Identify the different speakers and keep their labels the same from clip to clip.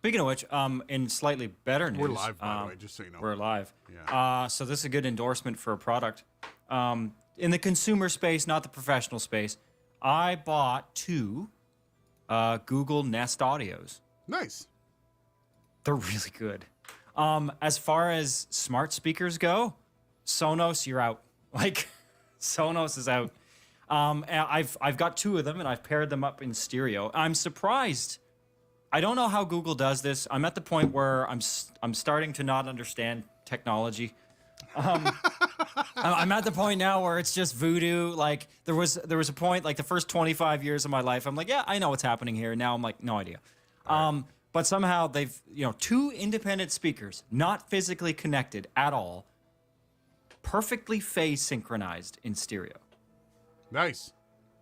Speaker 1: Speaking of which, in slightly better news,
Speaker 2: We're live, by the way, just so you know.
Speaker 1: We're live.
Speaker 2: Yeah.
Speaker 1: So this is a good endorsement for a product. In the consumer space, not the professional space, I bought two Google Nest Audios.
Speaker 2: Nice.
Speaker 1: They're really good. As far as smart speakers go, Sonos, you're out. Like, Sonos is out. And I've got two of them, and I've paired them up in stereo. I'm surprised. I don't know how Google does this. I'm at the point where I'm starting to not understand technology. I'm at the point now where it's just voodoo. Like there was a point, like the first 25 years of my life, I'm like, yeah, I know what's happening here. Now I'm like, no idea. But somehow they've, two independent speakers, not physically connected at all, perfectly phase synchronized in stereo.
Speaker 2: Nice.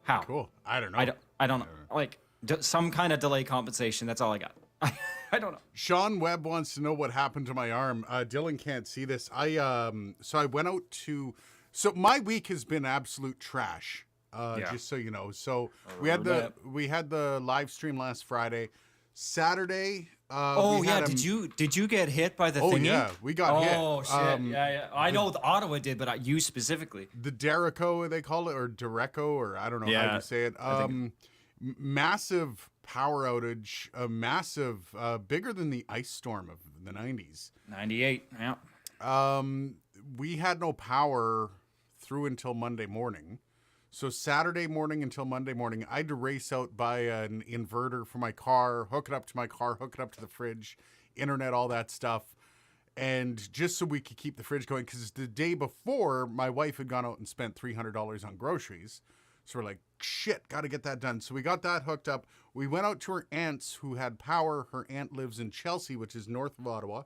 Speaker 1: How?
Speaker 2: Cool. I don't know.
Speaker 1: I don't know. Like some kind of delay compensation. That's all I got. I don't know.
Speaker 2: Sean Webb wants to know what happened to my arm. Dylan can't see this. So I went out to. So my week has been absolute trash. Just so you know. So we had the live stream last Friday. Saturday.
Speaker 1: Did you get hit by the thingy?
Speaker 2: Oh yeah, we got hit.
Speaker 1: Oh shit. Yeah. I know the Ottawa did, but you specifically.
Speaker 2: The Derico, they call it, or Dereco, or I don't know how you say it. Massive power outage, bigger than the ice storm of the 90s.
Speaker 1: 98, yeah.
Speaker 2: We had no power through until Monday morning. So Saturday morning until Monday morning, I had to race out, buy an inverter for my car, hook it up to my car, hook it up to the fridge, internet, all that stuff. And just so we could keep the fridge going, because the day before, my wife had gone out and spent $300 on groceries. So we're like, shit, got to get that done. So we got that hooked up. We went out to her aunt's who had power. Her aunt lives in Chelsea, which is north of Ottawa,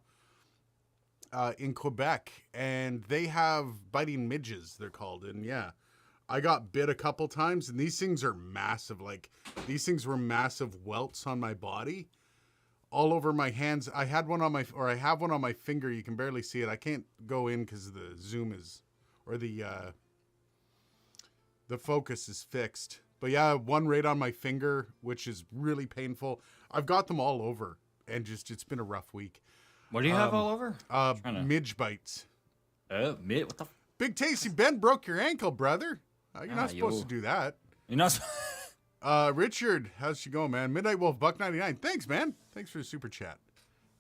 Speaker 2: in Quebec. And they have biting midges, they're called. And yeah, I got bit a couple times. And these things are massive. Like, these things were massive welts on my body. All over my hands. I have one on my finger. You can barely see it. I can't go in because the zoom is, or the focus is fixed. But yeah, one right on my finger, which is really painful. I've got them all over, and it's been a rough week.
Speaker 1: What do you have all over?
Speaker 2: Midge bites.
Speaker 1: Oh, what the?
Speaker 2: Big Tasty Ben broke your ankle, brother. You're not supposed to do that.
Speaker 1: You're not.
Speaker 2: Richard, how's she going, man? Midnight Wolf, $1.99. Thanks, man. Thanks for the super chat.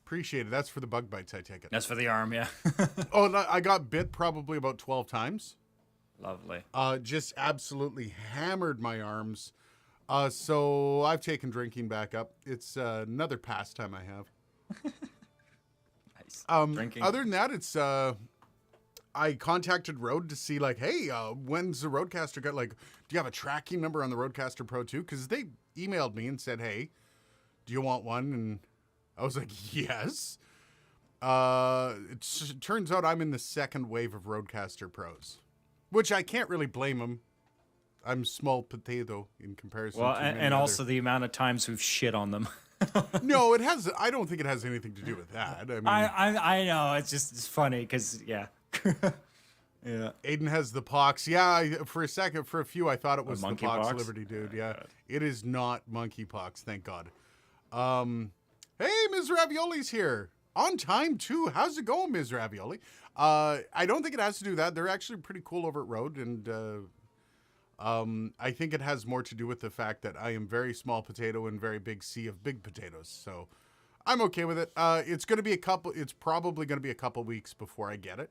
Speaker 2: Appreciate it. That's for the bug bites, I take it.
Speaker 1: That's for the arm, yeah.
Speaker 2: Oh, no, I got bit probably about 12 times.
Speaker 1: Lovely.
Speaker 2: Just absolutely hammered my arms. So I've taken drinking back up. It's another pastime I have.
Speaker 1: Nice. Drinking.
Speaker 2: Other than that, it's I contacted Rode to see, like, hey, when's the Rodecaster got, like, do you have a tracking number on the Rodecaster Pro 2? Because they emailed me and said, hey, do you want one? And I was like, yes. It turns out I'm in the second wave of Rodecaster Pros, which I can't really blame them. I'm small potato in comparison to many
Speaker 1: and also the amount of times we've shit on them.
Speaker 2: No, it has. I don't think it has anything to do with that. I mean,
Speaker 1: I know. It's funny because, yeah. Yeah.
Speaker 2: Aiden has the pox. Yeah, for a few, I thought it was the pox, Liberty dude. Yeah. It is not monkeypox, thank God. Hey, Ms. Ravioli's here. On time, too. How's it going, Ms. Ravioli? I don't think it has to do with that. They're actually pretty cool over at Rode, and I think it has more to do with the fact that I am very small potato and very big sea of big potatoes. So I'm okay with it. It's probably going to be a couple weeks before I get it.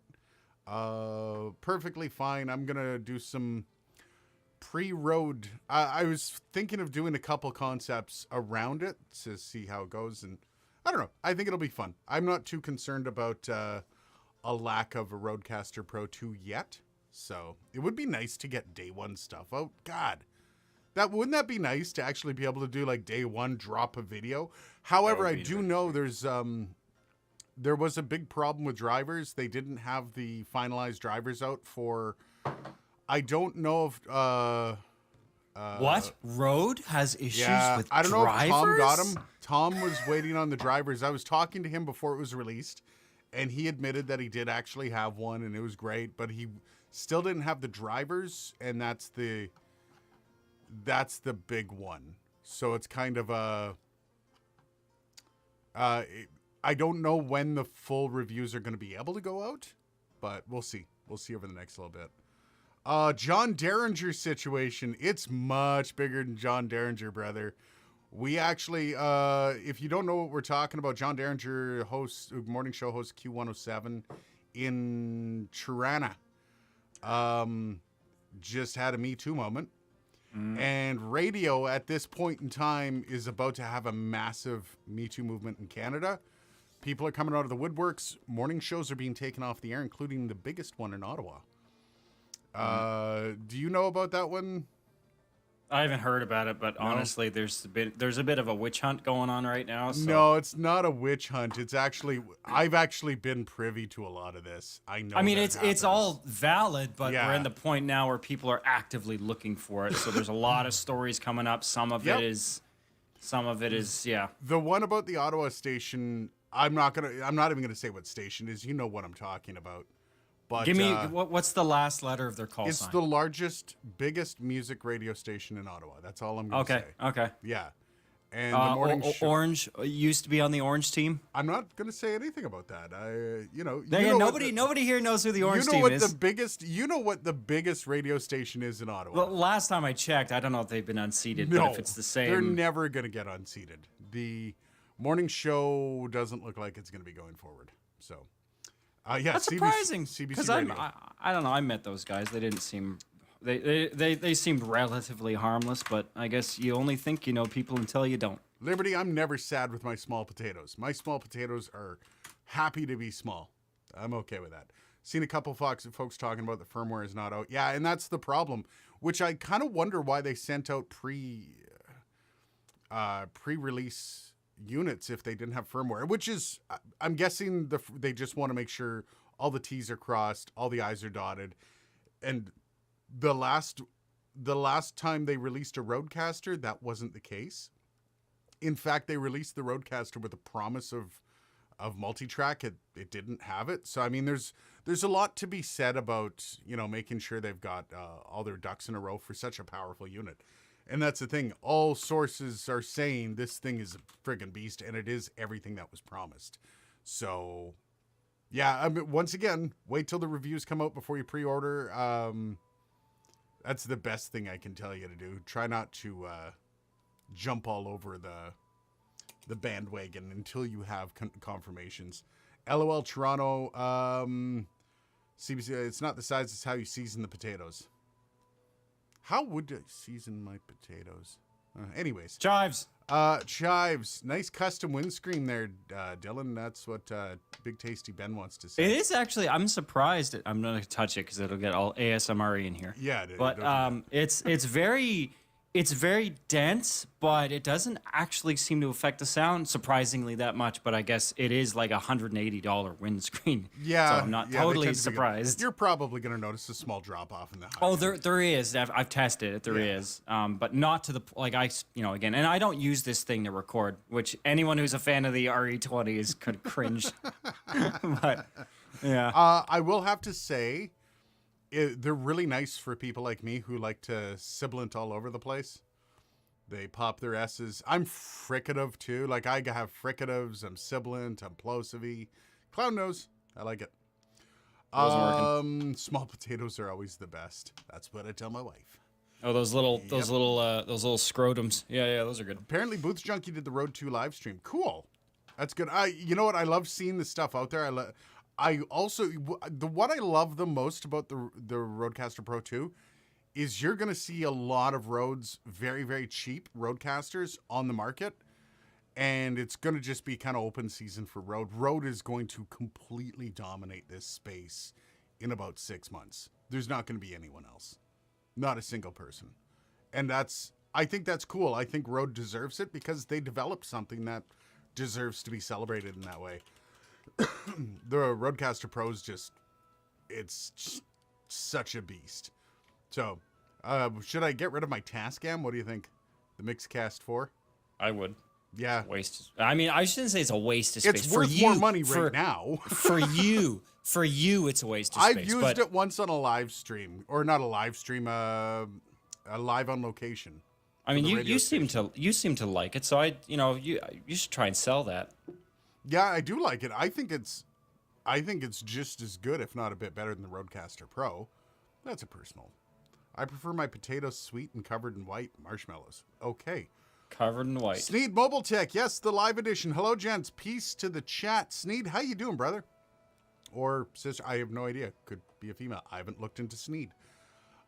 Speaker 2: Perfectly fine. I'm going to do some pre-Rode. I was thinking of doing a couple concepts around it to see how it goes, and I don't know. I think it'll be fun. I'm not too concerned about a lack of a Rodecaster Pro 2 yet. So it would be nice to get day one stuff. Oh God, wouldn't that be nice to actually be able to do like day one, drop a video? However, I do know there was a big problem with drivers. They didn't have the finalized drivers out for, I don't know if,
Speaker 1: what? Rode has issues with drivers?
Speaker 2: I don't know if Tom got them. Tom was waiting on the drivers. I was talking to him before it was released, and he admitted that he did actually have one, and it was great, but he still didn't have the drivers, and that's the big one. So it's kind of I don't know when the full reviews are going to be able to go out, but we'll see. We'll see over the next little bit. John Derringer's situation. It's much bigger than John Derringer, brother. We actually, if you don't know what we're talking about, John Derringer morning show host Q107 in Tirana. Just had a Me Too moment. And radio at this point in time is about to have a massive Me Too movement in Canada. People are coming out of the woodworks. Morning shows are being taken off the air, including the biggest one in Ottawa. Do you know about that one?
Speaker 1: I haven't heard about it, but honestly, there's a bit of a witch hunt going on right now. So.
Speaker 2: No, it's not a witch hunt. It's actually I've actually been privy to a lot of this. I know.
Speaker 1: I mean, it's all valid, but we're in the point now where people are actively looking for it. So there's a lot of stories coming up. Some of it is, yeah.
Speaker 2: The one about the Ottawa station, I'm not even gonna say what station it is. You know what I'm talking about. But
Speaker 1: give me what's the last letter of their call sign?
Speaker 2: It's the largest, biggest music radio station in Ottawa. That's all I'm going to say.
Speaker 1: Okay.
Speaker 2: Yeah. And the morning show.
Speaker 1: Orange used to be on the Orange team.
Speaker 2: I'm not going to say anything about that.
Speaker 1: Nobody here knows who the Orange team is.
Speaker 2: You know what the biggest radio station is in Ottawa.
Speaker 1: Well, last time I checked, I don't know if they've been unseated, but if it's the same.
Speaker 2: They're never going to get unseated. The morning show doesn't look like it's going to be going forward. So. Yeah,
Speaker 1: that's surprising
Speaker 2: because I
Speaker 1: don't know. I met those guys. They didn't seem they seemed relatively harmless, but I guess you only think you know people until you don't.
Speaker 2: Liberty, I'm never sad with my small potatoes. My small potatoes are happy to be small. I'm okay with that. Seen a couple folks talking about the firmware is not out. Yeah, and that's the problem, which I kind of wonder why they sent out pre-release units if they didn't have firmware, which is I'm guessing they just want to make sure all the T's are crossed, all the I's are dotted. And the last time they released a RODECASTER, that wasn't the case. In fact, they released the RODECASTER with a promise of multi-track. It didn't have it. So I mean there's a lot to be said about, making sure they've got all their ducks in a row for such a powerful unit. And that's the thing. All sources are saying this thing is a friggin' beast, and it is everything that was promised. So, yeah, I mean, once again, wait till the reviews come out before you pre-order. That's the best thing I can tell you to do. Try not to jump all over the bandwagon until you have confirmations. LOL Toronto, CBC, it's not the size, it's how you season the potatoes. How would I season my potatoes? Anyways.
Speaker 1: Chives.
Speaker 2: Chives. Nice custom windscreen there, Dylan. That's what Big Tasty Ben wants to say.
Speaker 1: It is actually, I'm surprised. I'm going to touch it because it'll get all ASMR in here.
Speaker 2: Yeah, dude.
Speaker 1: But it's very dense, but it doesn't actually seem to affect the sound surprisingly that much. But I guess it is like $180 windscreen.
Speaker 2: Yeah.
Speaker 1: So I'm not totally surprised.
Speaker 2: You're probably going to notice a small drop off in the high.
Speaker 1: Oh, there is. I've tested it. There is. But not to the, again, and I don't use this thing to record, which anyone who's a fan of the RE20s could cringe. But yeah.
Speaker 2: I will have to say, they're really nice for people like me who like to sibilant all over the place. They pop their S's. I'm fricative too. Like I have fricatives, I'm sibilant, I'm plosive. Clown nose. I like it. Small potatoes are always the best. That's what I tell my wife.
Speaker 1: Oh, those little scrotums. Yeah, those are good.
Speaker 2: Apparently Booth Junkie did the Road 2 live stream. Cool. That's good. You know what? I love seeing the stuff out there. I also, what I love the most about the RODECASTER Pro 2 is you're going to see a lot of Rodes, very, very cheap RODECASTERs on the market. And it's going to just be kind of open season for Rode. Rode is going to completely dominate this space in about 6 months. There's not going to be anyone else. Not a single person. And I think that's cool. I think Rode deserves it because they developed something that deserves to be celebrated in that way. The RODECASTER Pro is it's such a beast. So, should I get rid of my Tascam? What do you think? The Mixcast 4?
Speaker 1: I would.
Speaker 2: Yeah.
Speaker 1: Waste. I mean, I shouldn't say it's a waste of space.
Speaker 2: It's worth more money right now.
Speaker 1: For you, it's a waste of space.
Speaker 2: I've used it once on a live stream, or not a live stream, a live on location.
Speaker 1: I mean, you seem to like it, so you should try and sell that.
Speaker 2: Yeah, I do like it. I think it's just as good, if not a bit better than the RODECASTER Pro. That's a personal. I prefer my potatoes sweet and covered in white marshmallows. Okay.
Speaker 1: Covered in white.
Speaker 2: Sneed Mobile Tech, yes, the live edition. Hello, gents. Peace to the chat. Sneed, how you doing, brother? Or sister, I have no idea. Could be a female. I haven't looked into Sneed.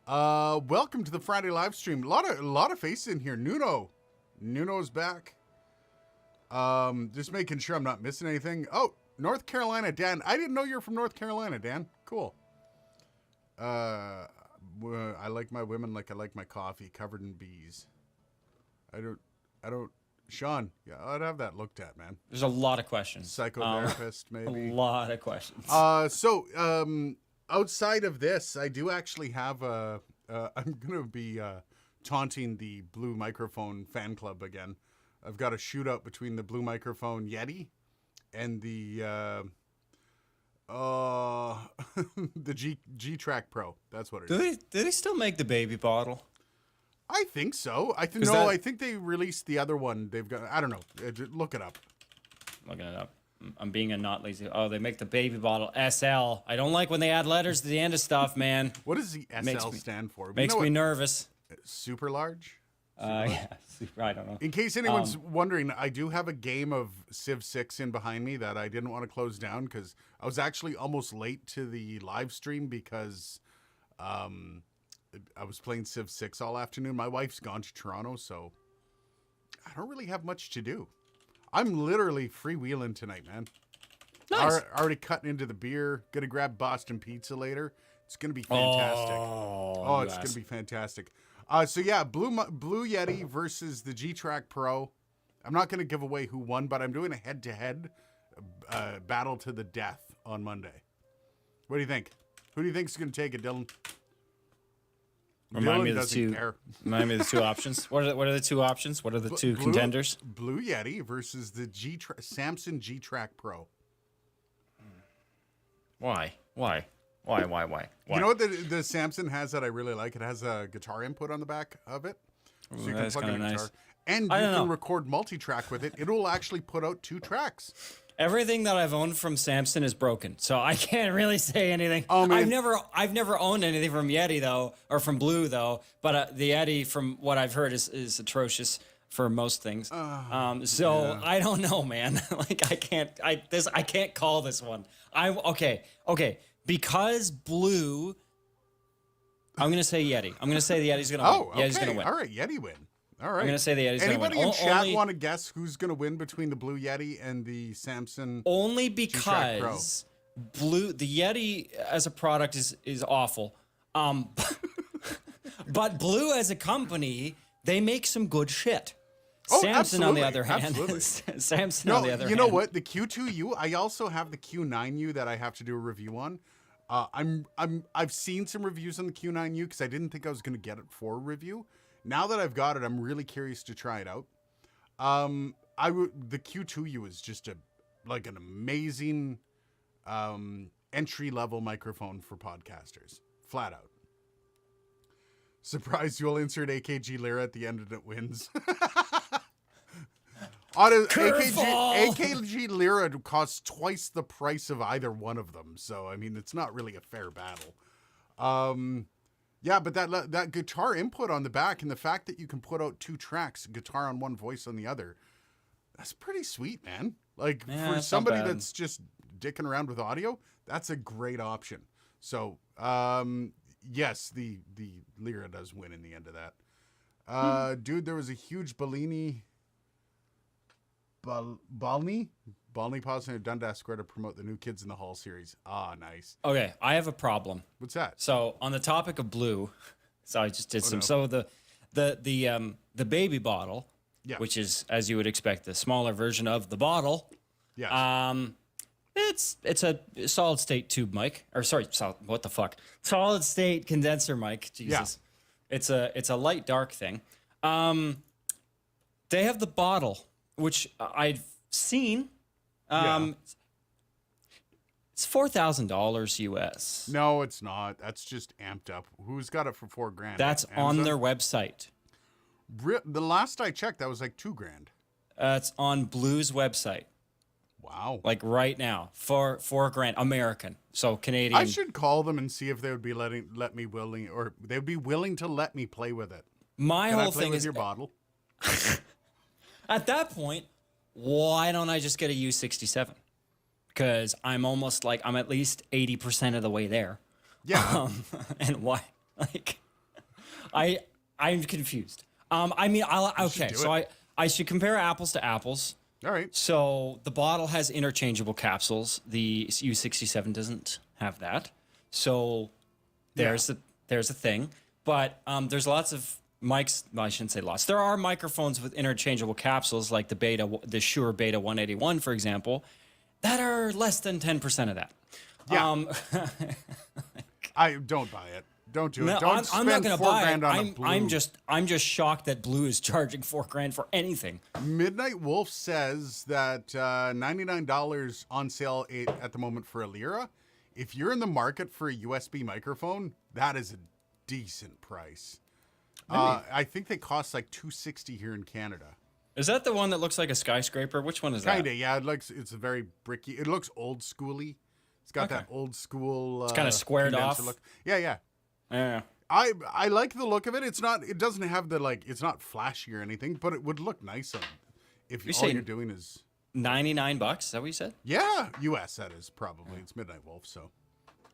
Speaker 2: Welcome to the Friday live stream. A lot of faces in here. Nuno's back. Just making sure I'm not missing anything. Oh, North Carolina, Dan. I didn't know you're from North Carolina, Dan. Cool. I like my women like I like my coffee, covered in bees. I don't. Sean, yeah, I'd have that looked at, man.
Speaker 1: There's a lot of questions.
Speaker 2: Psychotherapist, maybe.
Speaker 1: A lot of questions.
Speaker 2: Outside of this, I do actually have I'm gonna be taunting the Blue Microphone fan club again. I've got a shootout between the Blue Microphone Yeti and the the G-Track Pro. That's what it is.
Speaker 1: Do they still make the baby bottle?
Speaker 2: I think so. I think they released the other one. They've got. I don't know. Look it up.
Speaker 1: Looking it up. I'm being a not lazy. Oh, they make the baby bottle SL. I don't like when they add letters to the end of stuff, man.
Speaker 2: What does the SL stand for?
Speaker 1: Makes me nervous.
Speaker 2: Super large.
Speaker 1: Yeah, super. I don't know.
Speaker 2: In case anyone's wondering, I do have a game of Civ 6 in behind me that I didn't want to close down because I was actually almost late to the live stream because I was playing Civ 6 all afternoon. My wife's gone to Toronto, so I don't really have much to do. I'm literally freewheeling tonight, man.
Speaker 1: Nice.
Speaker 2: Already cutting into the beer. Gonna grab Boston pizza later. It's gonna be fantastic. Oh, it's gonna be fantastic. So yeah, Blue Yeti versus the G-Track Pro. I'm not gonna give away who won, but I'm doing a head-to-head battle to the death on Monday. What do you think? Who do you think is gonna take it, Dylan?
Speaker 1: Remind me of the two options. What are the two options? What are the two contenders?
Speaker 2: Blue Yeti versus the Samson G-Track Pro.
Speaker 1: Why? Why?
Speaker 2: You know what the Samson has that I really like? It has a guitar input on the back of it. So you can plug in a guitar. Nice. And you can record multi-track with it. It will actually put out 2 tracks.
Speaker 1: Everything that I've owned from Samson is broken, so I can't really say anything.
Speaker 2: Oh,
Speaker 1: I've never owned anything from Yeti though, or from Blue though. But the Yeti, from what I've heard, is atrocious for most things. So yeah. I don't know, man. Like I can't call this one. Okay. Because Blue, I'm gonna say Yeti. I'm gonna say the Yeti's gonna win.
Speaker 2: Okay.
Speaker 1: Yeti's gonna win.
Speaker 2: All right, Yeti win. All right.
Speaker 1: I'm gonna say the Yeti's gonna win.
Speaker 2: Anybody in chat want to guess who's gonna win between the Blue Yeti and the Samson?
Speaker 1: Only because the Yeti as a product is awful. But Blue as a company, they make some good shit. Samson, on the other hand, Samson on the other hand.
Speaker 2: You know what? The Q2U, I also have the Q9U that I have to do a review on. I've seen some reviews on the Q9U because I didn't think I was going to get it for a review. Now that I've got it, I'm really curious to try it out. The Q2U is just an amazing entry level microphone for podcasters, flat out. Surprised you'll insert AKG Lyra at the end and it wins. AKG Lyra costs twice the price of either one of them, so I mean it's not really a fair battle. Yeah, but that guitar input on the back and the fact that you can put out 2 tracks, guitar on one, voice on the other, that's pretty sweet, man. Like for somebody that's just dicking around with audio, that's a great option. So yes, the Lyra does win in the end of that. Dude, there was a huge Bellini. Balney pausing at Dundas Square to promote the New Kids in the Hall series. Ah, nice.
Speaker 1: Okay, I have a problem.
Speaker 2: What's that?
Speaker 1: So on the topic of Blue, so I just did some. No. So the baby bottle, which is, as you would expect, the smaller version of the bottle.
Speaker 2: Yeah.
Speaker 1: It's a solid state tube mic, or sorry, solid state condenser mic. Jesus, yeah. It's a light dark thing. They have the bottle, which I've seen. It's $4,000 US.
Speaker 2: No, it's not. That's just amped up. Who's got it for $4,000?
Speaker 1: That's Amazon? On their website.
Speaker 2: The last I checked, that was like $2,000.
Speaker 1: It's on Blue's website.
Speaker 2: Wow.
Speaker 1: Like right now, for $4,000 American. So Canadian.
Speaker 2: I should call them and see if they would be they would be willing to let me play with it.
Speaker 1: My
Speaker 2: Can
Speaker 1: whole
Speaker 2: I play
Speaker 1: thing
Speaker 2: with
Speaker 1: is
Speaker 2: your bottle?
Speaker 1: at that point, why don't I just get a U67? Because I'm at least 80% of the way there.
Speaker 2: Yeah.
Speaker 1: And why? Like, I'm confused. I should compare apples to apples.
Speaker 2: All right.
Speaker 1: So the bottle has interchangeable capsules. The U67 doesn't have that. So there's a thing. But there's lots of mics. Well, I shouldn't say lots. There are microphones with interchangeable capsules, like the Shure Beta 181, for example, that are less than 10% of that.
Speaker 2: Yeah. I don't buy it. Don't do it. Don't
Speaker 1: I'm not
Speaker 2: spend
Speaker 1: going to
Speaker 2: $4,000
Speaker 1: buy
Speaker 2: on
Speaker 1: it.
Speaker 2: a Blue.
Speaker 1: I'm just shocked that Blue is charging $4,000 for anything.
Speaker 2: Midnight Wolf says that $99 on sale at the moment for a Lyra. If you're in the market for a USB microphone, that is a decent price. I think they cost like $260 here in Canada.
Speaker 1: Is that the one that looks like a skyscraper? Which one is that?
Speaker 2: Kinda, yeah. It's a very bricky. It looks old schooly. It's got that old school.
Speaker 1: It's kind of squared off.
Speaker 2: Look. Yeah, yeah.
Speaker 1: Yeah.
Speaker 2: I like the look of it. It doesn't have it's not flashy or anything, but it would look nice on if all you're doing is
Speaker 1: $99. Is that what you said?
Speaker 2: Yeah, US that is probably. It's Midnight Wolf, so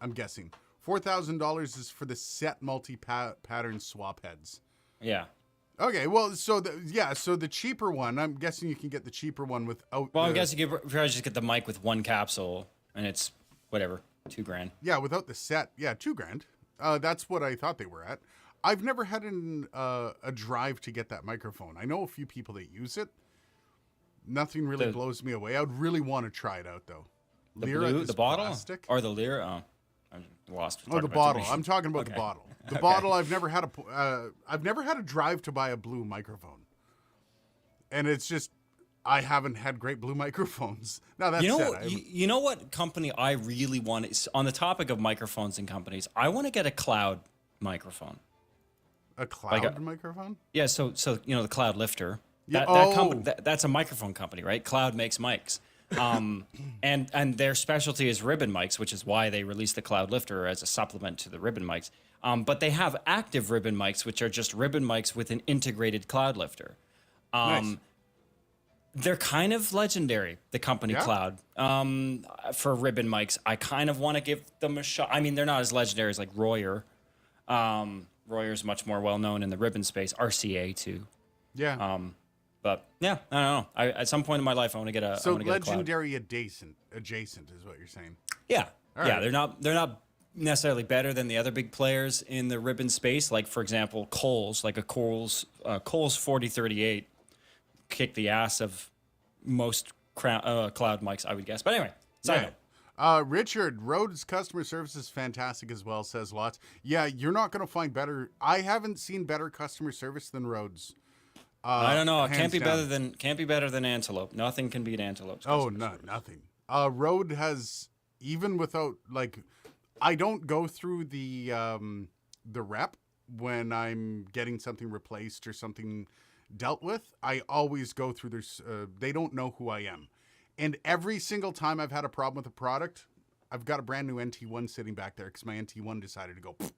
Speaker 2: I'm guessing $4,000 is for the set multi-pattern swap heads.
Speaker 1: Yeah.
Speaker 2: Okay, well, so the cheaper one, I'm guessing you can get the cheaper one without.
Speaker 1: Well, I'm guessing you could probably just get the mic with one capsule, and it's whatever, $2,000.
Speaker 2: Yeah, without the set, yeah, $2,000. That's what I thought they were at. I've never had a drive to get that microphone. I know a few people that use it. Nothing really blows me away. I would really want to try it out though.
Speaker 1: The Lyra, the bottle, plastic? Or the Lyra? Oh, I'm lost.
Speaker 2: Oh, the bottle. I'm talking about the bottle. The bottle. I've never had a drive to buy a Blue microphone, and it's just I haven't had great Blue microphones. Now that's
Speaker 1: you know what company I really want on the topic of microphones and companies. I want to get a Cloud microphone.
Speaker 2: A Cloud microphone?
Speaker 1: Yeah. So the Cloud Lifter.
Speaker 2: Yeah.
Speaker 1: That company, that's a microphone company, right? Cloud makes mics. And their specialty is ribbon mics, which is why they released the Cloud Lifter as a supplement to the ribbon mics. But they have active ribbon mics, which are just ribbon mics with an integrated Cloud Lifter.
Speaker 2: Nice.
Speaker 1: They're kind of legendary, the company Cloud, for ribbon mics. I kind of want to give them a shot. I mean, they're not as legendary as like Royer. Royer's much more well-known in the ribbon space. RCA, too.
Speaker 2: Yeah.
Speaker 1: But yeah, I don't know. At some point in my life, I want to get a.
Speaker 2: So legendary adjacent is what you're saying.
Speaker 1: Yeah,
Speaker 2: All
Speaker 1: yeah.
Speaker 2: right.
Speaker 1: They're not necessarily better than the other big players in the ribbon space. Like for example, Kohl's, Kohl's 4038, kick the ass of most Cloud mics, I would guess. But anyway, side note.
Speaker 2: Richard, Rhodes customer service is fantastic as well, says lots. Yeah, you're not going to find better. I haven't seen better customer service than Rhodes.
Speaker 1: I don't know. It can't be better than Antelope. Nothing can beat Antelope's.
Speaker 2: Oh, no, nothing. Rode has, even without I don't go through the rep when I'm getting something replaced or something dealt with. I always go through their. They don't know who I am, and every single time I've had a problem with a product, I've got a brand new NT1 sitting back there because my NT1 decided to go. Pfft.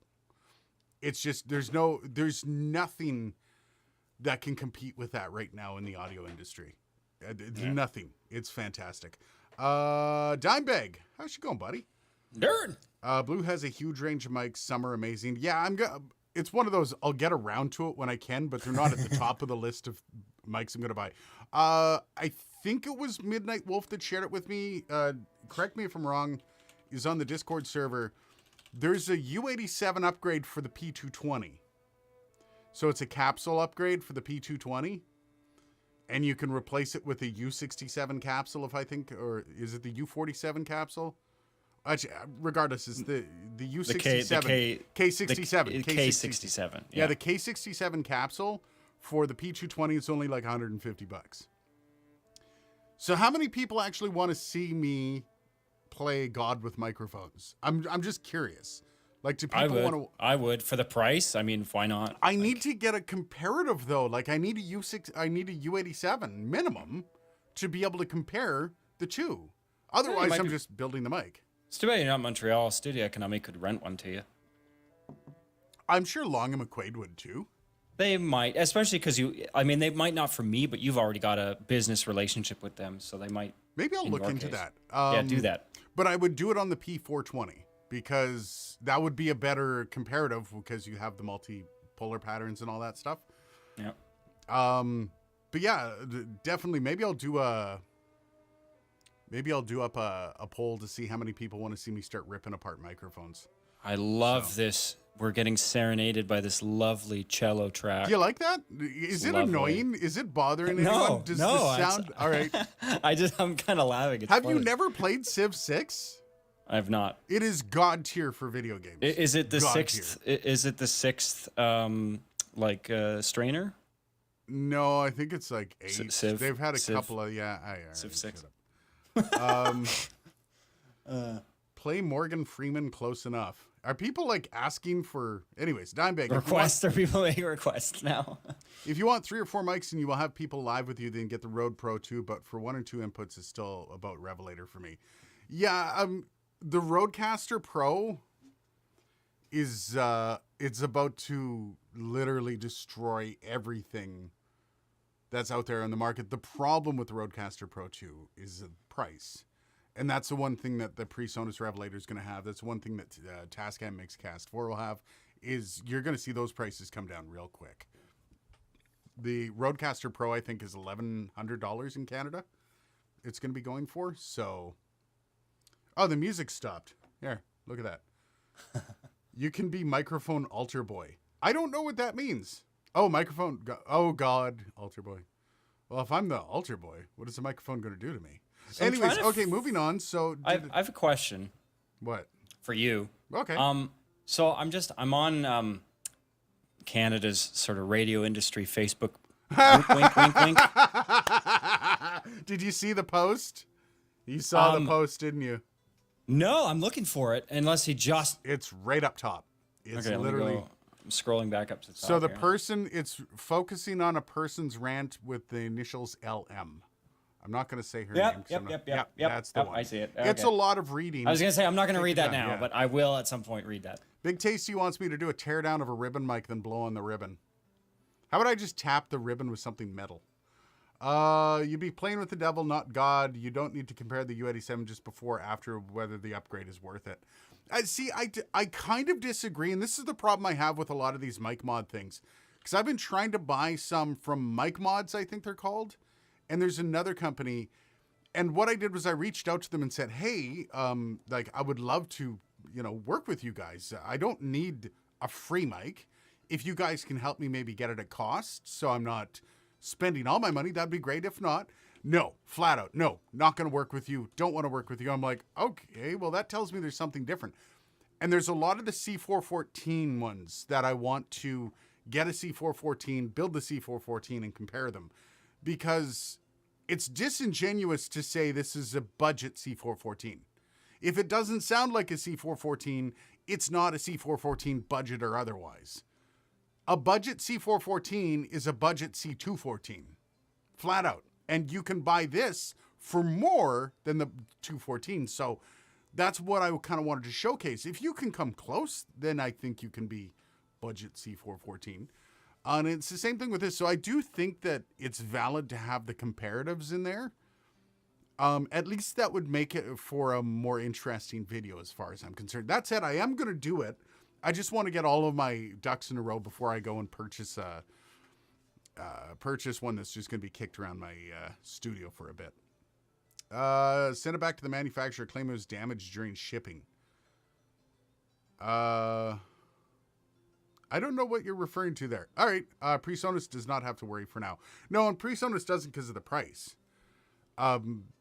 Speaker 2: It's just there's nothing that can compete with that right now in the audio industry. Nothing. It's fantastic. Dimebag, how's she going, buddy?
Speaker 1: Nerd.
Speaker 2: Blue has a huge range of mics. Some are amazing. Yeah, it's one of those, I'll get around to it when I can, but they're not at the top of the list of mics I'm going to buy. I think it was Midnight Wolf that shared it with me. Correct me if I'm wrong. Is on the Discord server. There's a U87 upgrade for the P220. So it's a capsule upgrade for the P220, and you can replace it with a U67 capsule, or is it the U47 capsule? Actually, regardless, it's the U67, K67,
Speaker 1: K67.
Speaker 2: Yeah, the K67 capsule for the P220 is only like $150. So how many people actually want to see me play God with microphones? I'm just curious. Like, do people want to?
Speaker 1: I would for the price. I mean, why not?
Speaker 2: I need to get a comparative though. Like, I need a U87 minimum to be able to compare the two. Otherwise, I'm just building the mic.
Speaker 1: It's too bad you're not in Montreal. Studio Economy could rent one to you.
Speaker 2: I'm sure Long and McQuaid would too.
Speaker 1: They might, especially because they might not for me, but you've already got a business relationship with them, so they might.
Speaker 2: Maybe I'll look into that.
Speaker 1: Yeah, do that.
Speaker 2: But I would do it on the P420 because that would be a better comparative because you have the multipolar patterns and all that stuff.
Speaker 1: Yeah.
Speaker 2: But yeah, definitely. Maybe I'll do up a poll to see how many people want to see me start ripping apart microphones.
Speaker 1: I love this. We're getting serenaded by this lovely cello track.
Speaker 2: Do you like that? Is it annoying? Is it bothering anyone? Does the sound? All right.
Speaker 1: I'm kind of laughing. It's
Speaker 2: Have
Speaker 1: funny.
Speaker 2: you never played Civ 6?
Speaker 1: I have not.
Speaker 2: It is god tier for video games.
Speaker 1: Is it the sixth? Is it the sixth? Strainer?
Speaker 2: No, I think it's like 8.
Speaker 1: Civ.
Speaker 2: They've had a
Speaker 1: Civ.
Speaker 2: couple of
Speaker 1: Civ 6.
Speaker 2: Play Morgan Freeman close enough. Are people like asking for? Anyways, Dimebag.
Speaker 1: Requests? Are people making requests now?
Speaker 2: If you want 3 or 4 mics and you will have people live with you, then get the Rode Pro 2. But for 1 or 2 inputs, it's still about Revelator for me. Yeah, the RODECASTER Pro is it's about to literally destroy everything that's out there on the market. The problem with the RODECASTER Pro 2 is the price. And that's the one thing that the PreSonus Revelator is going to have. That's one thing that Tascam Mix Cast 4 will have, is you're going to see those prices come down real quick. The RODECASTER Pro, I think, is $1,100 in Canada. It's going to be going for. So, oh, the music stopped. Here, look at that. You can be microphone altar boy. I don't know what that means. Oh, microphone. Oh, God, altar boy. Well, if I'm the altar boy, what is the microphone going to do to me? So anyways, okay, moving on. So
Speaker 1: I have a question.
Speaker 2: What?
Speaker 1: For you.
Speaker 2: Okay.
Speaker 1: So I'm on Canada's sort of radio industry Facebook group, wink, wink, wink.
Speaker 2: Did you see the post? You saw the post, didn't you?
Speaker 1: No, I'm looking for it. Unless he just.
Speaker 2: It's right up top. It's
Speaker 1: okay,
Speaker 2: literally.
Speaker 1: I'm scrolling back up to the top.
Speaker 2: So the person, it's focusing on a person's rant with the initials LM. I'm not going to say her name.
Speaker 1: Yep.
Speaker 2: That's the one.
Speaker 1: I see it.
Speaker 2: It's a lot of reading.
Speaker 1: I was going to say, I'm not going to read that now, but I will at some point read that.
Speaker 2: Big Tasty wants me to do a teardown of a ribbon mic, then blow on the ribbon. How about I just tap the ribbon with something metal? You'd be playing with the devil, not God. You don't need to compare the U87 just before or after whether the upgrade is worth it. I kind of disagree, and this is the problem I have with a lot of these mic mod things. Because I've been trying to buy some from Mic Mods, I think they're called. And there's another company. And what I did was I reached out to them and said, hey, I would love to, work with you guys. I don't need a free mic. If you guys can help me maybe get it at cost so I'm not spending all my money, that'd be great. If not, no, flat out, no, not going to work with you. Don't want to work with you. I'm like, okay, well, that tells me there's something different. And there's a lot of the C414 ones that I want to get a C414, build the C414 and compare them. Because it's disingenuous to say this is a budget C414. If it doesn't sound like a C414, it's not a C414 budget or otherwise. A budget C414 is a budget C214. Flat out. And you can buy this for more than the 214. So that's what I kind of wanted to showcase. If you can come close, then I think you can be budget C414. And it's the same thing with this. So I do think that it's valid to have the comparatives in there. At least that would make it for a more interesting video as far as I'm concerned. That said, I am going to do it. I just want to get all of my ducks in a row before I go and purchase one that's just going to be kicked around my studio for a bit. Send it back to the manufacturer. Claim it was damaged during shipping. I don't know what you're referring to there. All right. PreSonus does not have to worry for now. No, and PreSonus doesn't because of the price.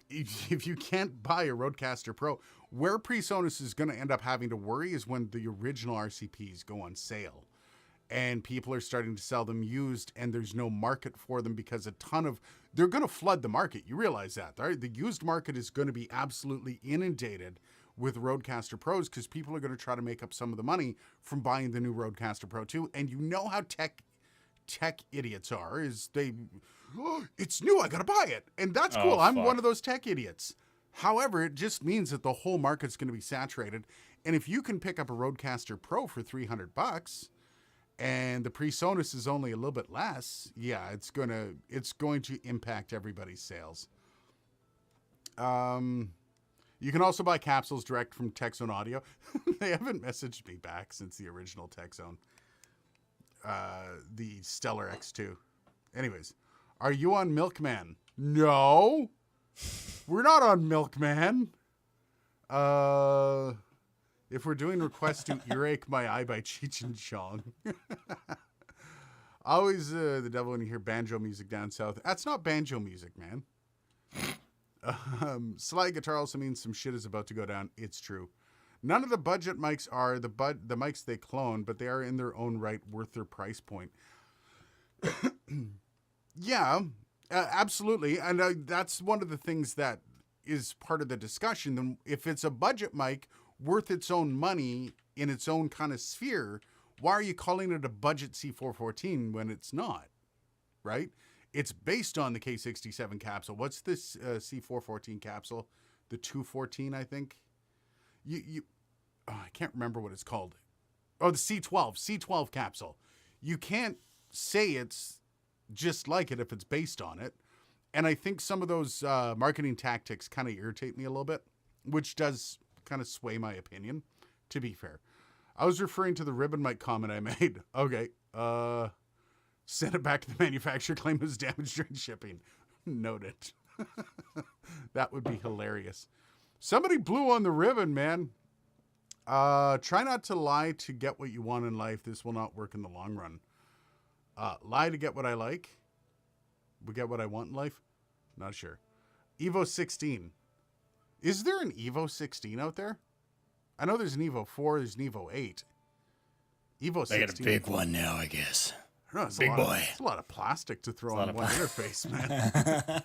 Speaker 2: If you can't buy a RODECASTER Pro, where PreSonus is going to end up having to worry is when the original RCPs go on sale. And people are starting to sell them used, and there's no market for them because they're going to flood the market. You realize that, right? The used market is going to be absolutely inundated with RODECASTER Pros because people are going to try to make up some of the money from buying the new RODECASTER Pro 2. And you know how tech idiots are, is it's new, I got to buy it. And that's cool. I'm one of those tech idiots. However, it just means that the whole market's going to be saturated. And if you can pick up a Rodecaster Pro for $300 and the PreSonus is only a little bit less, yeah, it's going to impact everybody's sales. You can also buy capsules direct from TechZone Audio. They haven't messaged me back since the original TechZone, the Stellar X2. Anyways, are you on Milkman? No, we're not on Milkman. If we're doing requests to Earache My Eye by Cheech and Chong. Always the devil when you hear banjo music down south. That's not banjo music, man. Slide guitar also means some shit is about to go down. It's true. None of the budget mics are the mics they clone, but they are in their own right worth their price point. Yeah, absolutely. And that's one of the things that is part of the discussion. Then if it's a budget mic worth its own money in its own kind of sphere, why are you calling it a budget C414 when it's not, right? It's based on the K67 capsule. What's this C414 capsule? The 214, I think. I can't remember what it's called. Oh, the C12 capsule. You can't say it's just like it if it's based on it. And I think some of those marketing tactics kind of irritate me a little bit, which does kind of sway my opinion, to be fair. I was referring to the ribbon mic comment I made. Okay. Send it back to the manufacturer, claim it was damaged during shipping. Noted. That would be hilarious. Somebody blew on the ribbon, man. Try not to lie to get what you want in life. This will not work in the long run. Lie to get what I like. We get what I want in life? Not sure. Evo 16. Is there an Evo 16 out there? I know there's an Evo 4, there's an Evo 8. Evo 16.
Speaker 3: They got a big one now, I guess.
Speaker 2: No, it's
Speaker 3: big boy.
Speaker 2: It's a lot of plastic to throw on one interface, man.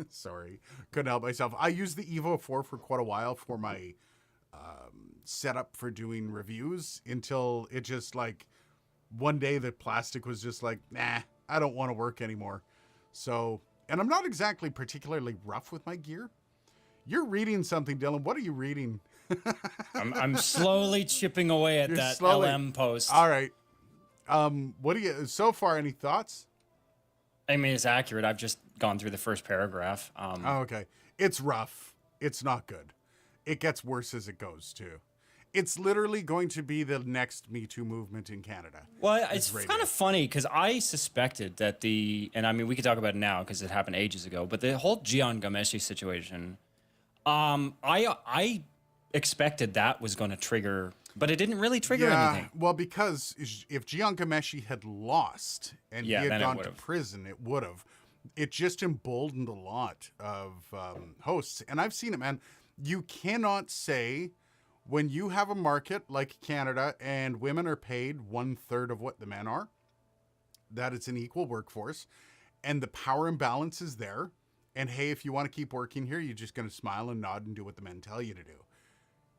Speaker 2: Sorry. Couldn't help myself. I used the Evo 4 for quite a while for my setup for doing reviews until it just like one day the plastic was just like, nah, I don't want to work anymore. So, and I'm not exactly particularly rough with my gear. You're reading something, Dylan. What are you reading?
Speaker 1: I'm slowly chipping away at that LM post.
Speaker 2: All right. What do you, so far, any thoughts?
Speaker 1: I mean, it's accurate. I've just gone through the first paragraph.
Speaker 2: Oh, okay. It's rough. It's not good. It gets worse as it goes, too. It's literally going to be the next Me Too movement in Canada.
Speaker 1: Well, it's kind of funny because I suspected that and I mean, we could talk about it now because it happened ages ago, but the whole Jian Ghomeshi situation, I expected that was going to trigger, but it didn't really trigger anything.
Speaker 2: Well, because if Jian Ghomeshi had lost and he had gone to prison, it would have. It just emboldened a lot of hosts. And I've seen it, man. You cannot say when you have a market like Canada and women are paid 1/3 of what the men are, that it's an equal workforce and the power imbalance is there. And hey, if you want to keep working here, you're just going to smile and nod and do what the men tell you to do.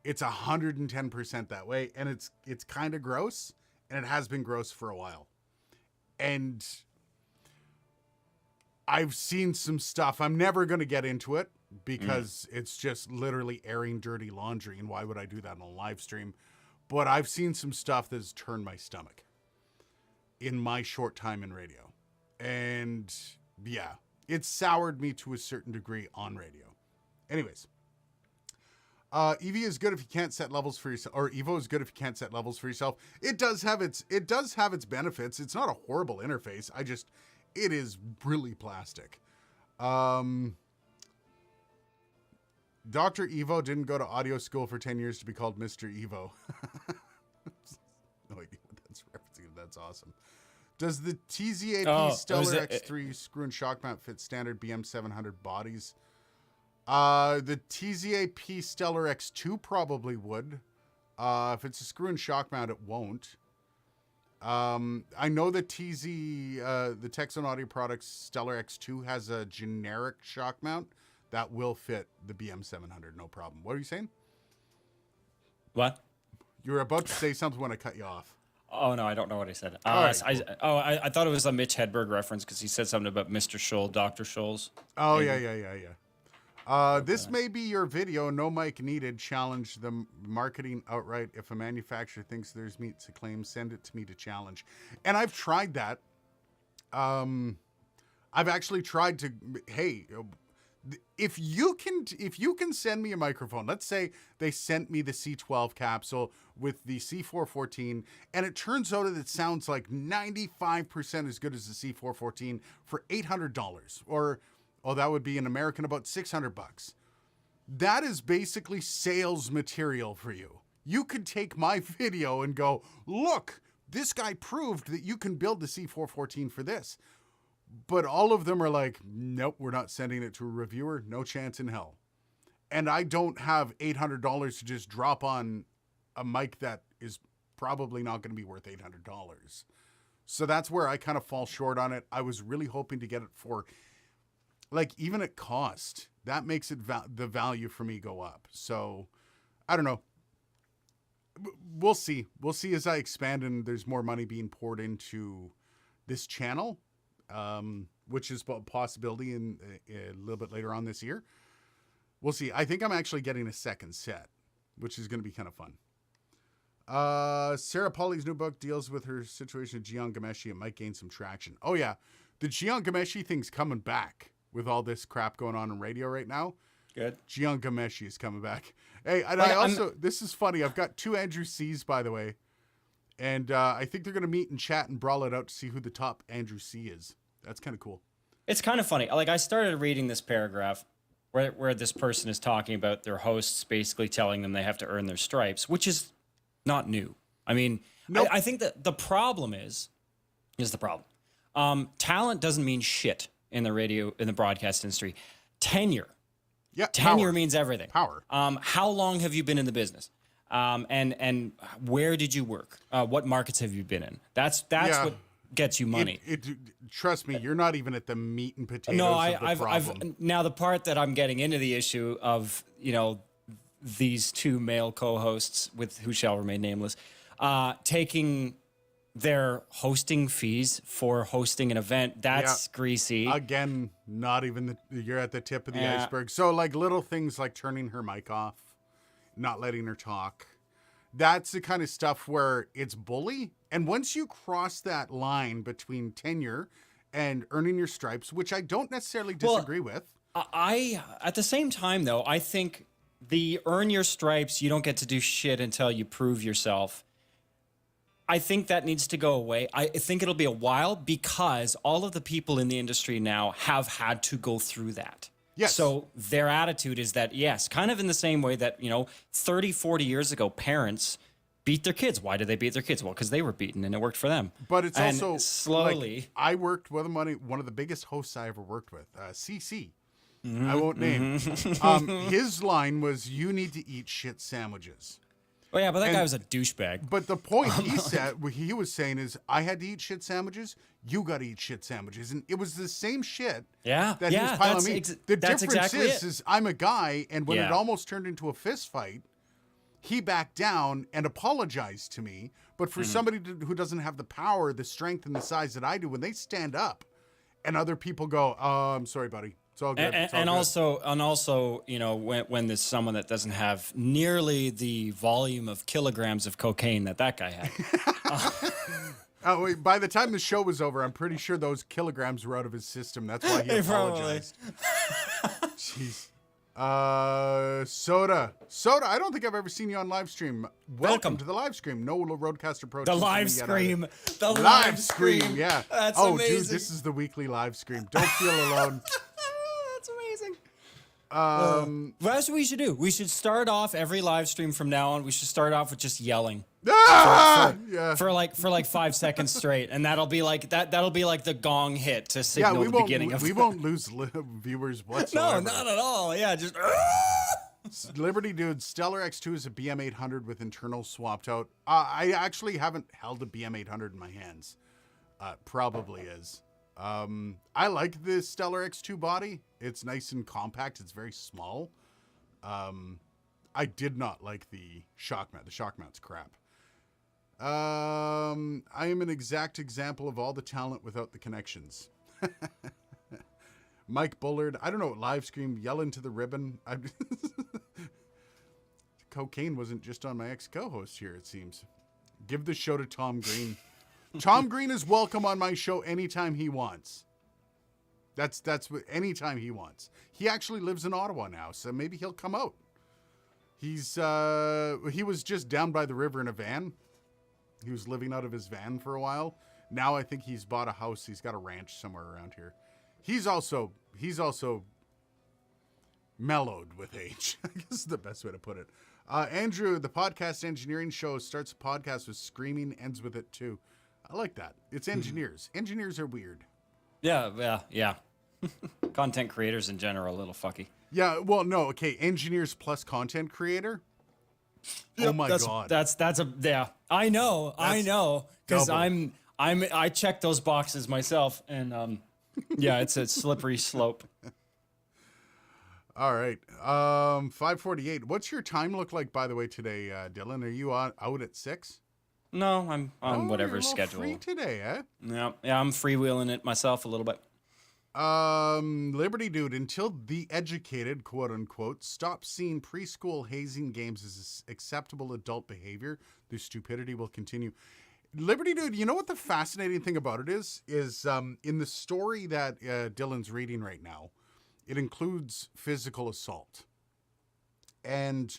Speaker 2: It's 110% that way. And it's kind of gross, and it has been gross for a while. And I've seen some stuff. I'm never going to get into it because it's just literally airing dirty laundry. And why would I do that on a live stream? But I've seen some stuff that's turned my stomach in my short time in radio. And yeah, it soured me to a certain degree on radio. Anyways, EV is good if you can't set levels for yourself, or Evo is good if you can't set levels for yourself. It does have its benefits. It's not a horrible interface. It is really plastic. Dr. Evo didn't go to audio school for 10 years to be called Mr. Evo. No idea what that's referencing. That's awesome. Does the TZAP Stellar X3 screw and shock mount fit standard BM700 bodies? The TZAP Stellar X2 probably would. If it's a screw and shock mount, it won't. I know that the TechZone Audio Products Stellar X2 has a generic shock mount that will fit the BM700, no problem. What are you saying?
Speaker 1: What?
Speaker 2: You were about to say something when I cut you off.
Speaker 1: Oh, no, I don't know what I said.
Speaker 2: Right,
Speaker 1: cool. I thought it was a Mitch Hedberg reference because he said something about Mr. Scholl, Dr. Scholl's.
Speaker 2: Oh, yeah. This may be your video. No mic needed. Challenge the marketing outright. If a manufacturer thinks theirs meets a claim, send it to me to challenge. And I've tried that. I've actually tried to. Hey, if you can send me a microphone. Let's say they sent me the C12 capsule with the C414, and it turns out that it sounds like 95% as good as the C414 for $800, or that would be in American about $600. That is basically sales material for you. You could take my video and go, look, this guy proved that you can build the C414 for this. But all of them are like, nope, we're not sending it to a reviewer. No chance in hell. And I don't have $800 to just drop on a mic that is probably not going to be worth $800. So that's where I kind of fall short on it. I was really hoping to get it for, like, even at cost. That makes it the value for me go up. So I don't know. We'll see. We'll see as I expand and there's more money being poured into this channel. Which is a possibility in a little bit later on this year. We'll see. I think I'm actually getting a second set, which is going to be kind of fun. Sarah Pauli's new book deals with her situation with Jian Ghomeshi. It might gain some traction. Oh, yeah. The Jian Ghomeshi thing's coming back with all this crap going on in radio right now.
Speaker 4: Good.
Speaker 2: Jian Ghomeshi is coming back. Hey, and I also, this is funny. I've got 2 Andrew C's, by the way. And I think they're going to meet and chat and brawl it out to see who the top Andrew C is. That's kind of cool.
Speaker 4: It's kind of funny. Like, I started reading this paragraph where this person is talking about their hosts basically telling them they have to earn their stripes, which is not new. I mean, nope. I think that the problem is the problem. Talent doesn't mean shit in the broadcast industry. Tenure.
Speaker 2: Yeah.
Speaker 4: Tenure means everything.
Speaker 2: Power.
Speaker 4: How long have you been in the business? And where did you work? What markets have you been in? That's what gets you money.
Speaker 2: Trust me, you're not even at the meat and potatoes of the problem.
Speaker 4: I've now the part that I'm getting into the issue of, these 2 male co-hosts with who shall remain nameless, taking their hosting fees for hosting an event. That's greasy.
Speaker 2: Again, not even you're at the tip of the iceberg. So like little things like turning her mic off, not letting her talk. That's the kind of stuff where it's bully. And once you cross that line between tenure and earning your stripes, which I don't necessarily disagree with.
Speaker 4: I at the same time, though, I think the earn your stripes, you don't get to do shit until you prove yourself. I think that needs to go away. I think it'll be a while because all of the people in the industry now have had to go through that.
Speaker 2: Yes.
Speaker 4: So their attitude is that, yes, kind of in the same way that, 30, 40 years ago, parents beat their kids. Why did they beat their kids? Well, because they were beaten and it worked for them.
Speaker 2: But it's
Speaker 4: and
Speaker 2: also
Speaker 4: slowly.
Speaker 2: Like, I worked with one of the biggest hosts I ever worked with, CC. I won't name. His line was, "You need to eat shit sandwiches."
Speaker 4: Oh yeah, but that guy was a douchebag.
Speaker 2: But the point he was saying is, I had to eat shit sandwiches. You got to eat shit sandwiches, and it was the same shit. That he was piling on me. The difference is I'm a guy, and when it almost turned into a fist fight, he backed down and apologized to me. But for somebody who doesn't have the power, the strength, and the size that I do, when they stand up, and other people go, "Oh, I'm sorry, buddy. It's all good."
Speaker 4: And also, when there's someone that doesn't have nearly the volume of kilograms of cocaine that guy had.
Speaker 2: Wait, by the time the show was over, I'm pretty sure those kilograms were out of his system. That's why he apologized. Jeez. Soda, I don't think I've ever seen you on live stream. Welcome to the live stream. No RODECASTER Pro.
Speaker 4: The live scream. The
Speaker 2: live scream. Yeah.
Speaker 4: That's
Speaker 2: amazing.
Speaker 4: Dude,
Speaker 2: this is the weekly live stream. Don't feel alone.
Speaker 4: That's amazing. That's what we should do. We should start off every live stream from now on. We should start off with just yelling. For like 5 seconds straight, and that'll be like the gong hit to signal the beginning of.
Speaker 2: We won't lose viewers whatsoever.
Speaker 4: No, not at all. Yeah, just.
Speaker 2: Liberty Dude, Stellar X2 is a BM800 with internal swapped out. I actually haven't held a BM800 in my hands. Probably is. I like the Stellar X2 body. It's nice and compact. It's very small. I did not like the shock mount. The shock mount's crap. I am an exact example of all the talent without the connections. Mike Bullard. I don't know. Live stream, yell into the ribbon. Cocaine wasn't just on my ex-co-host here, it seems. Give the show to Tom Green. Tom Green is welcome on my show anytime he wants. That's what, anytime he wants. He actually lives in Ottawa now, so maybe he'll come out. He was just down by the river in a van. He was living out of his van for a while. Now I think he's bought a house. He's got a ranch somewhere around here. He's also mellowed with age. I guess is the best way to put it. Andrew, the podcast engineering show starts a podcast with screaming, ends with it too. I like that. It's engineers. Engineers are weird.
Speaker 4: Yeah. Content creators in general, a little fucky.
Speaker 2: Yeah, well, no, okay. Engineers plus content creator. Oh my god.
Speaker 4: I know, because
Speaker 2: double.
Speaker 4: I check those boxes myself, and yeah, it's a slippery slope.
Speaker 2: All right. 5:48. What's your time look like, by the way, today, Dylan? Are you out at 6?
Speaker 4: No, I'm on whatever
Speaker 2: you're a little
Speaker 4: schedule.
Speaker 2: free today, eh?
Speaker 4: Yeah, I'm freewheeling it myself a little bit.
Speaker 2: Liberty Dude, until the educated, quote unquote, stop seeing preschool hazing games as acceptable adult behavior, the stupidity will continue. Liberty Dude, you know what the fascinating thing about it is in the story that Dylan's reading right now, it includes physical assault. And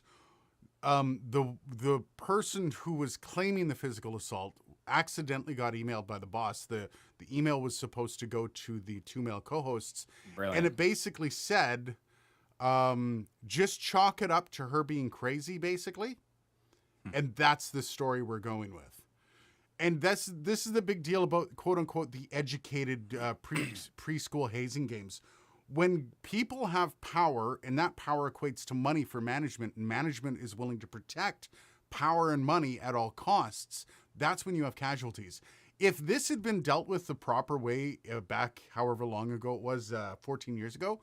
Speaker 2: the person who was claiming the physical assault accidentally got emailed by the boss. The email was supposed to go to the 2 male co-hosts.
Speaker 4: Brilliant.
Speaker 2: And it basically said, just chalk it up to her being crazy, basically. And that's the story we're going with. And this is the big deal about, quote unquote, the educated preschool hazing games. When people have power, and that power equates to money for management, and management is willing to protect power and money at all costs, that's when you have casualties. If this had been dealt with the proper way back however long ago it was, 14 years ago,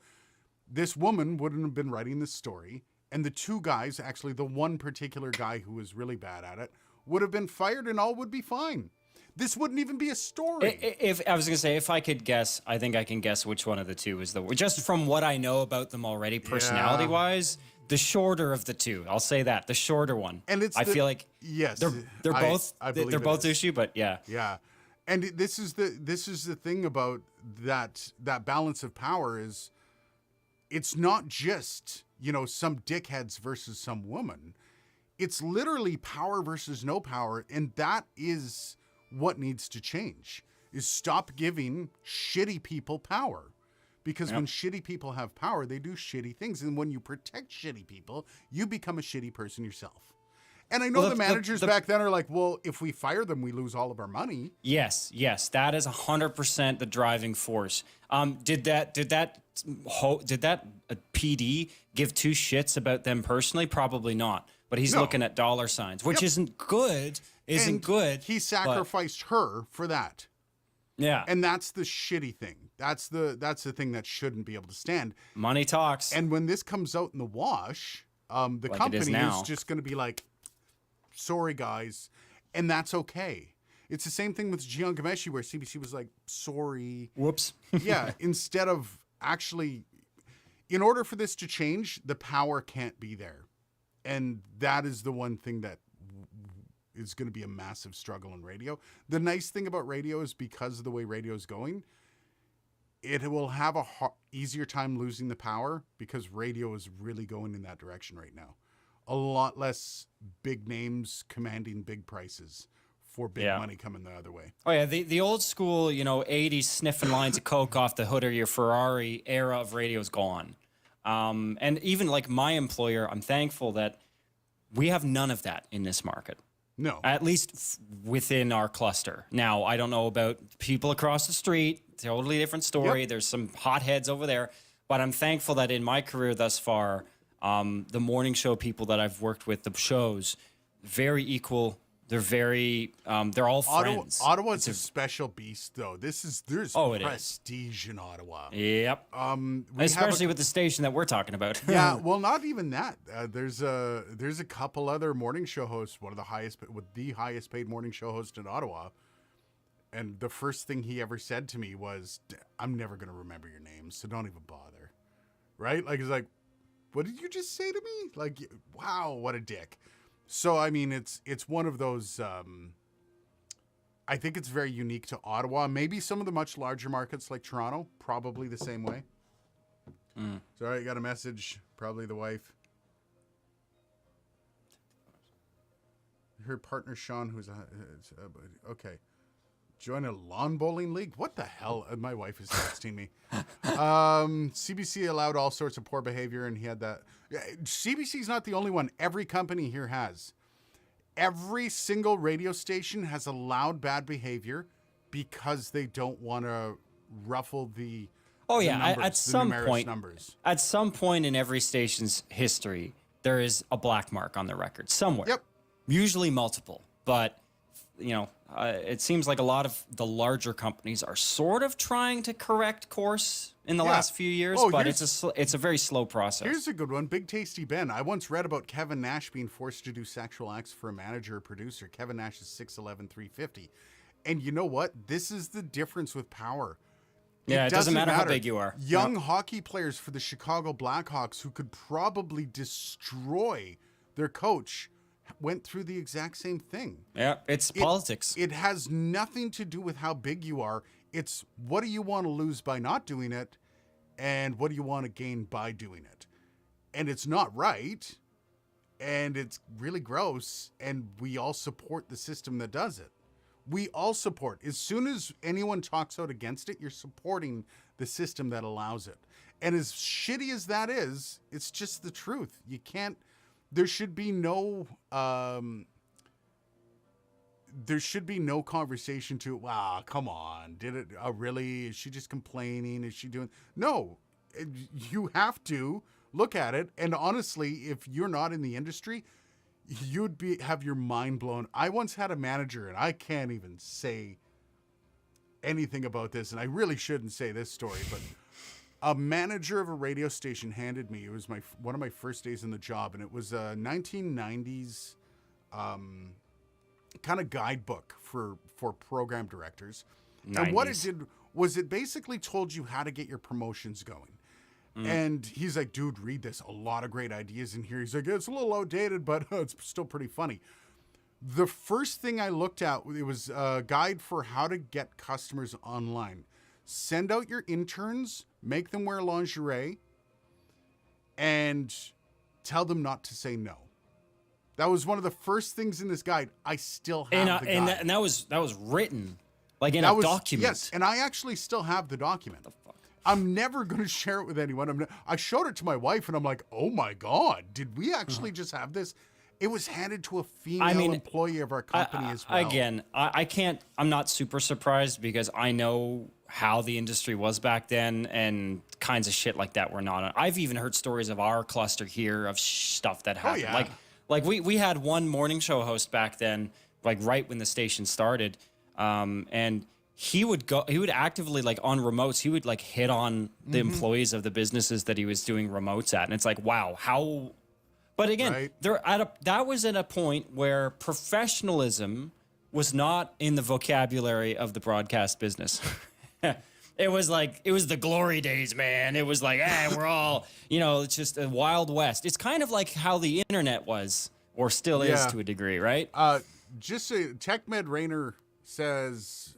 Speaker 2: this woman wouldn't have been writing this story. And the 2 guys, actually the one particular guy who was really bad at it, would have been fired and all would be fine. This wouldn't even be a story.
Speaker 4: If I was going to say, if I could guess, I think I can guess which one of the 2 is just from what I know about them already, personality-wise, the shorter of the 2. I'll say that, the shorter one.
Speaker 2: And I
Speaker 4: feel like
Speaker 2: yes,
Speaker 4: they're both
Speaker 2: they're
Speaker 4: both issue, but yeah.
Speaker 2: Yeah. And this is the thing about that balance of power is it's not just, some dickheads versus some woman. It's literally power versus no power, and that is what needs to change, is stop giving shitty people power. Because when shitty people have power, they do shitty things. And when you protect shitty people, you become a shitty person yourself. And I know the managers back then are like, well, if we fire them, we lose all of our money.
Speaker 4: Yes, that is 100% the driving force. Did that PD give 2 shits about them personally? Probably not. But he's looking at dollar signs, which isn't good. Good.
Speaker 2: He sacrificed her for that.
Speaker 4: Yeah.
Speaker 2: And that's the shitty thing. That's the thing that shouldn't be able to stand.
Speaker 4: Money talks.
Speaker 2: And when this comes out in the wash, the company is just going to be like, sorry, guys. And that's okay. It's the same thing with Jian Gameshi, where CBC was like, sorry.
Speaker 4: Whoops.
Speaker 2: Yeah. Instead of actually, in order for this to change, the power can't be there. And that is the one thing that is going to be a massive struggle in radio. The nice thing about radio is because of the way radio is going, it will have a easier time losing the power because radio is really going in that direction right now. A lot less big names commanding big prices for big money coming the other way.
Speaker 4: Oh yeah, the old school, 80s sniffing lines of coke off the hood of your Ferrari era of radio is gone. And even like my employer, I'm thankful that we have none of that in this market.
Speaker 2: No.
Speaker 4: At least within our cluster. Now, I don't know about people across the street. Totally different story. Yep. There's some hotheads over there. But I'm thankful that in my career thus far, the morning show people that I've worked with, the shows, very equal. They're very, they're all friends.
Speaker 2: Ottawa's a special beast, though. There's prestige in Ottawa.
Speaker 4: Yep. Especially with the station that we're talking about.
Speaker 2: Yeah, well, not even that. There's a couple other morning show hosts, one of the highest paid morning show hosts in Ottawa, And the first thing he ever said to me was, I'm never going to remember your name, so don't even bother. Right? Like, he's like, what did you just say to me? Like, wow, what a dick. So, I mean, it's one of those, I think it's very unique to Ottawa. Maybe some of the much larger markets like Toronto, probably the same way. Sorry, I got a message, probably the wife. Her partner, Sean, who's okay. Join a lawn bowling league? What the hell? My wife is texting me. CBC allowed all sorts of poor behavior, and he had that. CBC's not the only one. Every company here has. Every single radio station has allowed bad behavior because they don't want to ruffle the numbers,
Speaker 4: at some point in every station's history, there is a black mark on the record somewhere.
Speaker 2: Yep.
Speaker 4: Usually multiple, but it seems like a lot of the larger companies are sort of trying to correct course in the last few years, but it's a very slow process.
Speaker 2: Here's a good one. Big Tasty Ben. I once read about Kevin Nash being forced to do sexual acts for a manager or producer. Kevin Nash is 6'11", 350. And you know what? This is the difference with power.
Speaker 4: It doesn't matter how big you are.
Speaker 2: Young hockey players for the Chicago Blackhawks who could probably destroy their coach went through the exact same thing.
Speaker 4: Yeah, it's politics.
Speaker 2: It has nothing to do with how big you are. It's what do you want to lose by not doing it, and what do you want to gain by doing it. And it's not right, and it's really gross, and we all support the system that does it. We all support. As soon as anyone talks out against it, you're supporting the system that allows it. And as shitty as that is, it's just the truth. You can't. There should be no conversation to, wow, come on. Did it really? Is she just complaining? Is she doing? No, you have to look at it. And honestly, if you're not in the industry, you'd have your mind blown. I once had a manager, and I can't even say anything about this, and I really shouldn't say this story, but a manager of a radio station handed me, it was one of my first days in the job, and it was a 1990s kind of guidebook for program directors. 90s. And what it did was it basically told you how to get your promotions going. And he's like, dude, read this. A lot of great ideas in here. He's like, it's a little outdated, but it's still pretty funny. The first thing I looked at, it was a guide for how to get customers online. Send out your interns, make them wear lingerie, and tell them not to say no. That was one of the first things in this guide. I still have the guide.
Speaker 4: And that was written like in a document.
Speaker 2: Yes, and I actually still have the document. What the fuck? I'm never going to share it with anyone. I showed it to my wife, and I'm like, oh my God, did we actually just have this? It was handed to a female employee of our company as well.
Speaker 4: Again, I'm not super surprised because I know how the industry was back then and kinds of shit like that were not. I've even heard stories of our cluster here of stuff that happened.
Speaker 2: Oh, yeah.
Speaker 4: Like we had one morning show host back then, like right when the station started, and he would actively, like on remotes, he would like hit on the employees of the businesses that he was doing remotes at, and it's like, wow, how. But again, that was at a point where professionalism was not in the vocabulary of the broadcast business. It was the glory days, man. It was like, we're all, it's just a Wild West. It's kind of like how the internet was, or still is to a degree, right?
Speaker 2: Just so TechMed Rainer says,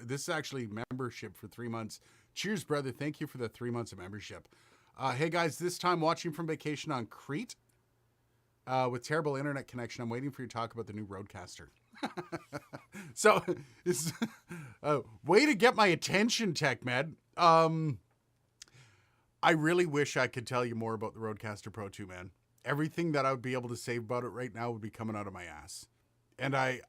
Speaker 2: this is actually membership for 3 months. Cheers, brother. Thank you for the 3 months of membership. Hey, guys, this time watching from vacation on Crete. With terrible internet connection, I'm waiting for you to talk about the new Rodecaster. So, it's way to get my attention, TechMed. I really wish I could tell you more about the Rodecaster Pro 2, man. Everything that I would be able to say about it right now would be coming out of my ass. And I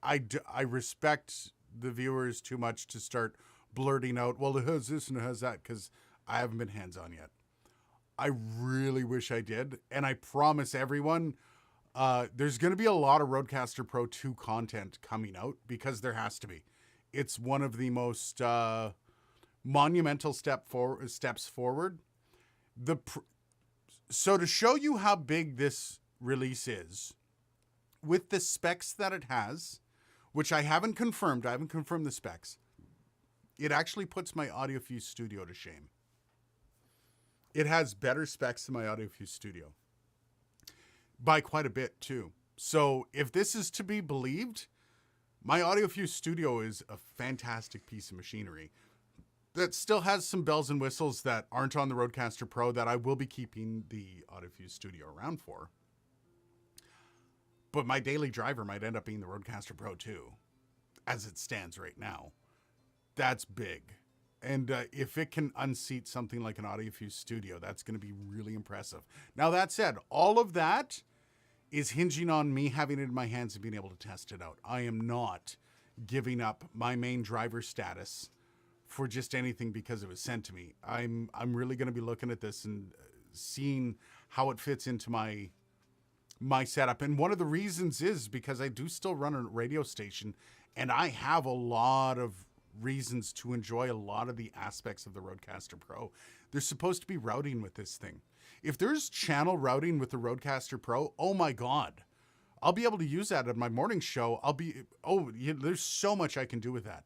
Speaker 2: respect the viewers too much to start blurting out, well, it has this and it has that, because I haven't been hands-on yet. I really wish I did. And I promise everyone, there's going to be a lot of Rodecaster Pro 2 content coming out, because there has to be. It's one of the most monumental steps forward. So to show you how big this release is, with the specs that it has, which I haven't confirmed the specs, it actually puts my AudioFuse Studio to shame. It has better specs than my AudioFuse Studio. By quite a bit, too. So if this is to be believed, my AudioFuse Studio is a fantastic piece of machinery that still has some bells and whistles that aren't on the RODECASTER Pro that I will be keeping the AudioFuse Studio around for. But my daily driver might end up being the RODECASTER Pro 2, as it stands right now. That's big. And if it can unseat something like an AudioFuse Studio, that's going to be really impressive. Now, that said, all of that is hinging on me having it in my hands and being able to test it out. I am not giving up my main driver status for just anything because it was sent to me. I'm really going to be looking at this and seeing how it fits into my setup. And one of the reasons is because I do still run a radio station, and I have a lot of reasons to enjoy a lot of the aspects of the RODECASTER Pro. There's supposed to be routing with this thing. If there's channel routing with the RODECASTER Pro, oh my God, I'll be able to use that at my morning show. There's so much I can do with that.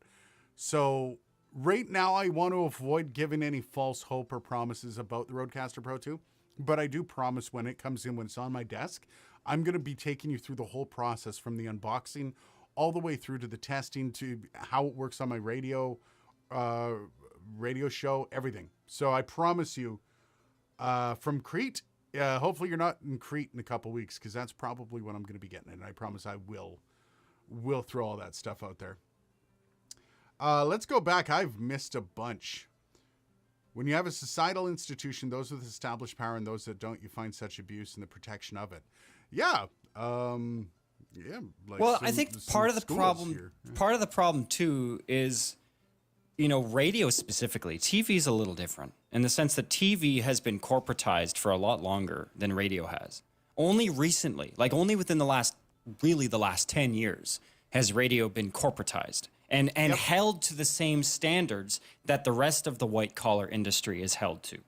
Speaker 2: So right now I want to avoid giving any false hope or promises about the RODECASTER Pro 2, but I do promise when it comes in, when it's on my desk, I'm going to be taking you through the whole process from the unboxing all the way through to the testing, to how it works on my radio show, everything. So I promise you, from Crete, hopefully you're not in Crete in a couple weeks, because that's probably when I'm going to be getting it. And I promise I will throw all that stuff out there. Let's go back. I've missed a bunch. When you have a societal institution, those with established power and those that don't, you find such abuse in the protection of it. Yeah.
Speaker 4: Well, I think part of the problem too is, radio specifically. TV is a little different in the sense that TV has been corporatized for a lot longer than radio has. Only recently, like only within the last 10 years, has radio been corporatized and held to the same standards that the rest of the white collar industry is held to.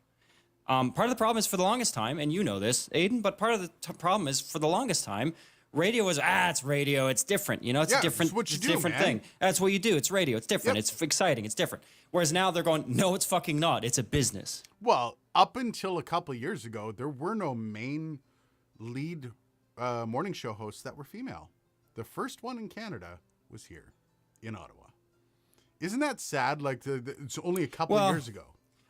Speaker 4: Part of the problem is, for the longest time, and you know this, Aiden, but part of the problem is, for the longest time, radio was, it's radio, it's different. It's a different, thing. That's what you do. It's radio. It's different. It's exciting. It's different. Whereas now they're going, no, it's fucking not. It's a business.
Speaker 2: Well, up until a couple of years ago, there were no main lead morning show hosts that were female. The first one in Canada was here in Ottawa. Isn't that sad? Like, it's only a couple of years ago.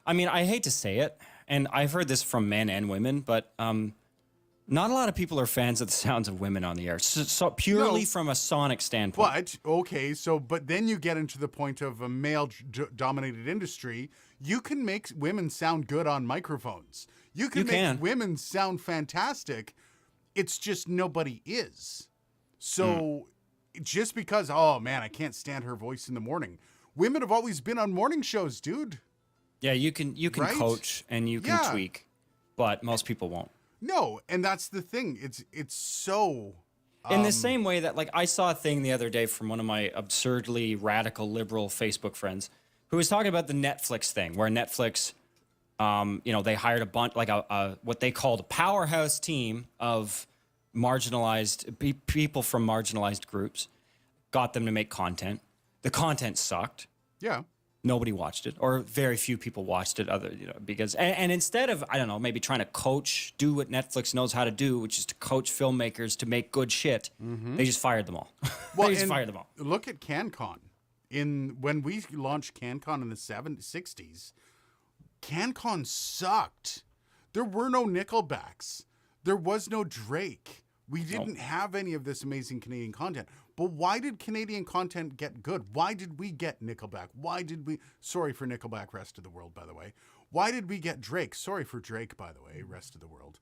Speaker 4: I mean, I hate to say it, and I've heard this from men and women, but not a lot of people are fans of the sounds of women on the air. So purely from a sonic standpoint.
Speaker 2: But then you get into the point of a male-dominated industry. You can make women sound good on microphones. You can make women sound fantastic. It's just nobody is. So just because, oh man, I can't stand her voice in the morning. Women have always been on morning shows, dude.
Speaker 4: Yeah, you can right? coach and you can tweak, but most people won't.
Speaker 2: No, and that's the thing. It's so...
Speaker 4: in the same way that, like, I saw a thing the other day from one of my absurdly radical liberal Facebook friends who was talking about the Netflix thing, where Netflix, they hired a bunch, like what they called a powerhouse team of marginalized people from marginalized groups, got them to make content. The content sucked.
Speaker 2: Yeah.
Speaker 4: Nobody watched it, or very few people watched it. Because instead of, I don't know, maybe trying to do what Netflix knows how to do, which is to coach filmmakers to make good shit, they just fired them all. Fired them all.
Speaker 2: Look at CanCon. When we launched CanCon in the 60s, CanCon sucked. There were no Nickelbacks. There was no Drake. We didn't have any of this amazing Canadian content. But why did Canadian content get good? Why did we get Nickelback? Sorry for Nickelback, rest of the world, by the way. Why did we get Drake? Sorry for Drake, by the way, rest of the world.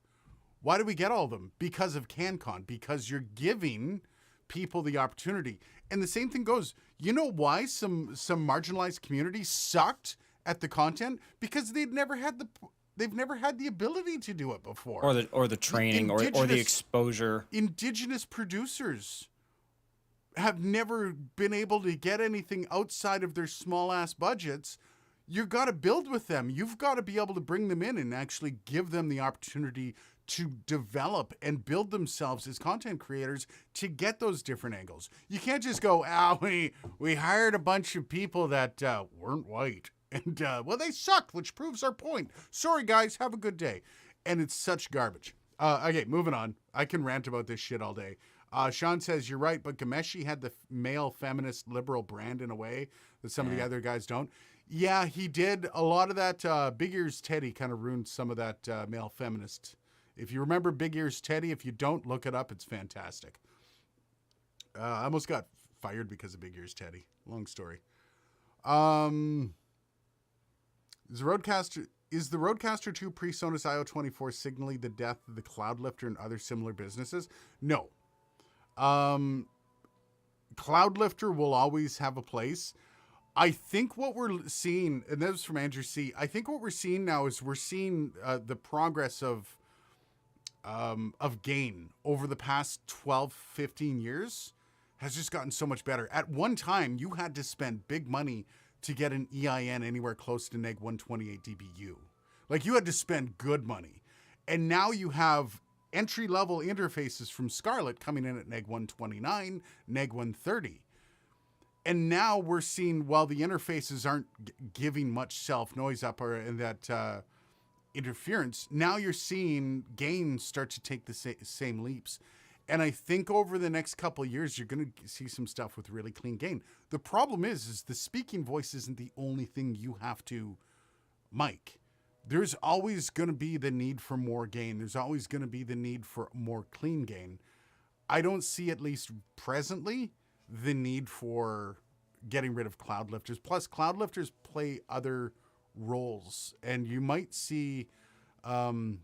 Speaker 2: Why did we get all of them? Because of CanCon. Because you're giving people the opportunity. And the same thing goes, you know why some marginalized communities sucked at the content? Because they've never had the ability to do it before.
Speaker 4: Or the training or the exposure.
Speaker 2: Indigenous producers have never been able to get anything outside of their small ass budgets. You got to build with them. You've got to be able to bring them in and actually give them the opportunity to develop and build themselves as content creators to get those different angles. You can't just go, we hired a bunch of people that weren't white. And, well, they sucked, which proves our point. Sorry, guys. Have a good day. And it's such garbage. Okay, moving on. I can rant about this shit all day. Sean says, you're right, but Gameshi had the male feminist liberal brand in a way that some of the other guys don't. Yeah, he did. A lot of that Big Ears Teddy kind of ruined some of that male feminist. If you remember Big Ears Teddy, if you don't, look it up. It's fantastic. I almost got fired because of Big Ears Teddy. Long story. Is the Rodecaster 2 pre-Sonos IO24 signaling the death of the Cloudlifter and other similar businesses? No. Cloudlifter will always have a place. I think what we're seeing, and this is from Andrew C. I think what we're seeing now is we're seeing the progress of gain over the past 12, 15 years has just gotten so much better. At one time, you had to spend big money to get an EIN anywhere close to neg 128 dBu. Like, you had to spend good money. And now you have entry-level interfaces from Scarlett coming in at neg 129, neg 130. And now we're seeing, while the interfaces aren't giving much self-noise up or in that interference, now you're seeing gains start to take the same leaps. And I think over the next couple of years, you're going to see some stuff with really clean gain. The problem is the speaking voice isn't the only thing you have to mic. There's always going to be the need for more gain. There's always going to be the need for more clean gain. I don't see, at least presently, the need for getting rid of Cloudlifters. Plus, Cloudlifters play other roles. And you might see, like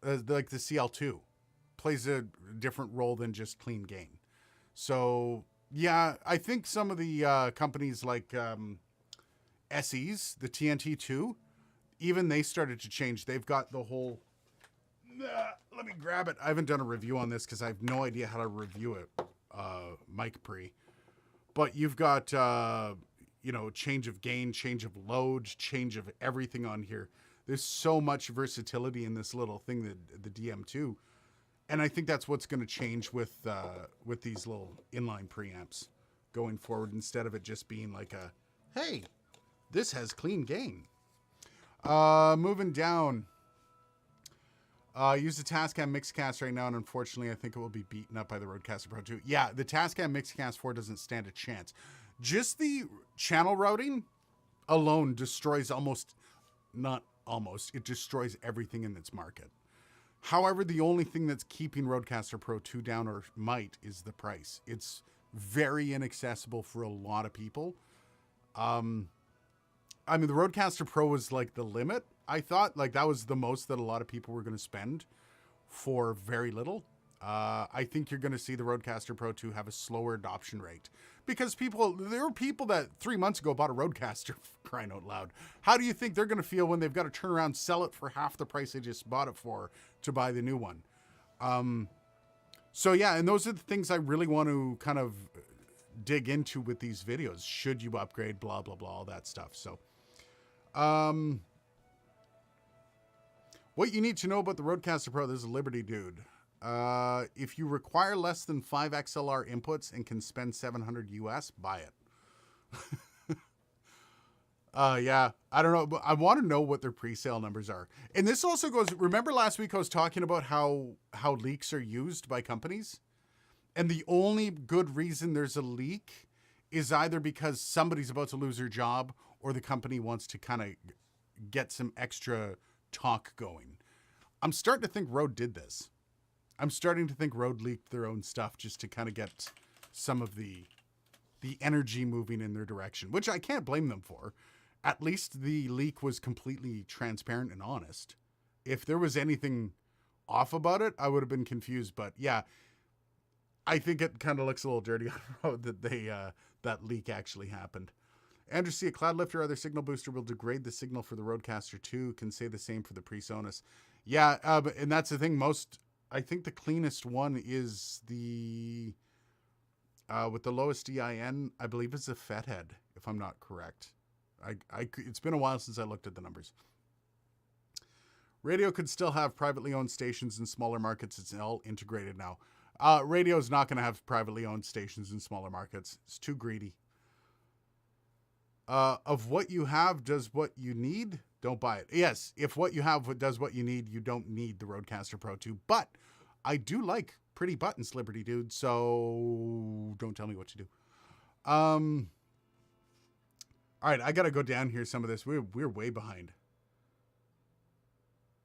Speaker 2: the CL2 plays a different role than just clean gain. So, yeah, I think some of the companies like SEs, the TNT2, even they started to change. They've got the whole... let me grab it. I haven't done a review on this because I have no idea how to review it, mic pre. But you've got, change of gain, change of load, change of everything on here. There's so much versatility in this little thing, the DM2. And I think that's what's going to change with these little inline preamps going forward, instead of it just being like a, hey, this has clean gain. Moving down. Use the Tascam Mixcast right now, and unfortunately, I think it will be beaten up by the Rodecaster Pro 2. Yeah, the Tascam Mixcast 4 doesn't stand a chance. Just the channel routing alone destroys it destroys everything in its market. However, the only thing that's keeping Rodecaster Pro 2 down, or might, is the price. It's very inaccessible for a lot of people. I mean, the Rodecaster Pro was like the limit. I thought like that was the most that a lot of people were going to spend for very little. I think you're going to see the Rodecaster Pro 2 have a slower adoption rate because there were people that 3 months ago bought a Rodecaster, crying out loud. How do you think they're going to feel when they've got to turn around, sell it for half the price they just bought it for to buy the new one? So yeah, and those are the things I really want to kind of dig into with these videos. Should you upgrade, blah, blah, blah, all that stuff. So, what you need to know about the Rodecaster Pro, this is a Liberty dude. If you require less than 5 XLR inputs and can spend $700 US, buy it. Yeah, I don't know, but I want to know what their pre-sale numbers are. And this also goes, remember last week I was talking about how leaks are used by companies? And the only good reason there's a leak is either because somebody's about to lose their job or the company wants to kind of get some extra talk going. I'm starting to think Rode did this. I'm starting to think Rode leaked their own stuff just to kind of get some of the energy moving in their direction, which I can't blame them for. At least the leak was completely transparent and honest. If there was anything off about it, I would have been confused. But yeah, I think it kind of looks a little dirty on Rode that that leak actually happened. Andrew C., a Cloudlifter or other signal booster will degrade the signal for the Rodecaster 2. Can say the same for the PreSonus. Yeah, and that's the thing. I think the cleanest one is the, with the lowest EIN, I believe it's a Fethead, if I'm not correct. It's been a while since I looked at the numbers. Radio could still have privately owned stations in smaller markets. It's all integrated now. Radio is not going to have privately owned stations in smaller markets. It's too greedy. Of what you have does what you need, don't buy it. Yes, if what you have does what you need, you don't need the Rodecaster Pro 2. But I do like pretty buttons, Liberty Dude, so don't tell me what to do. All right, I got to go down here some of this. We're way behind.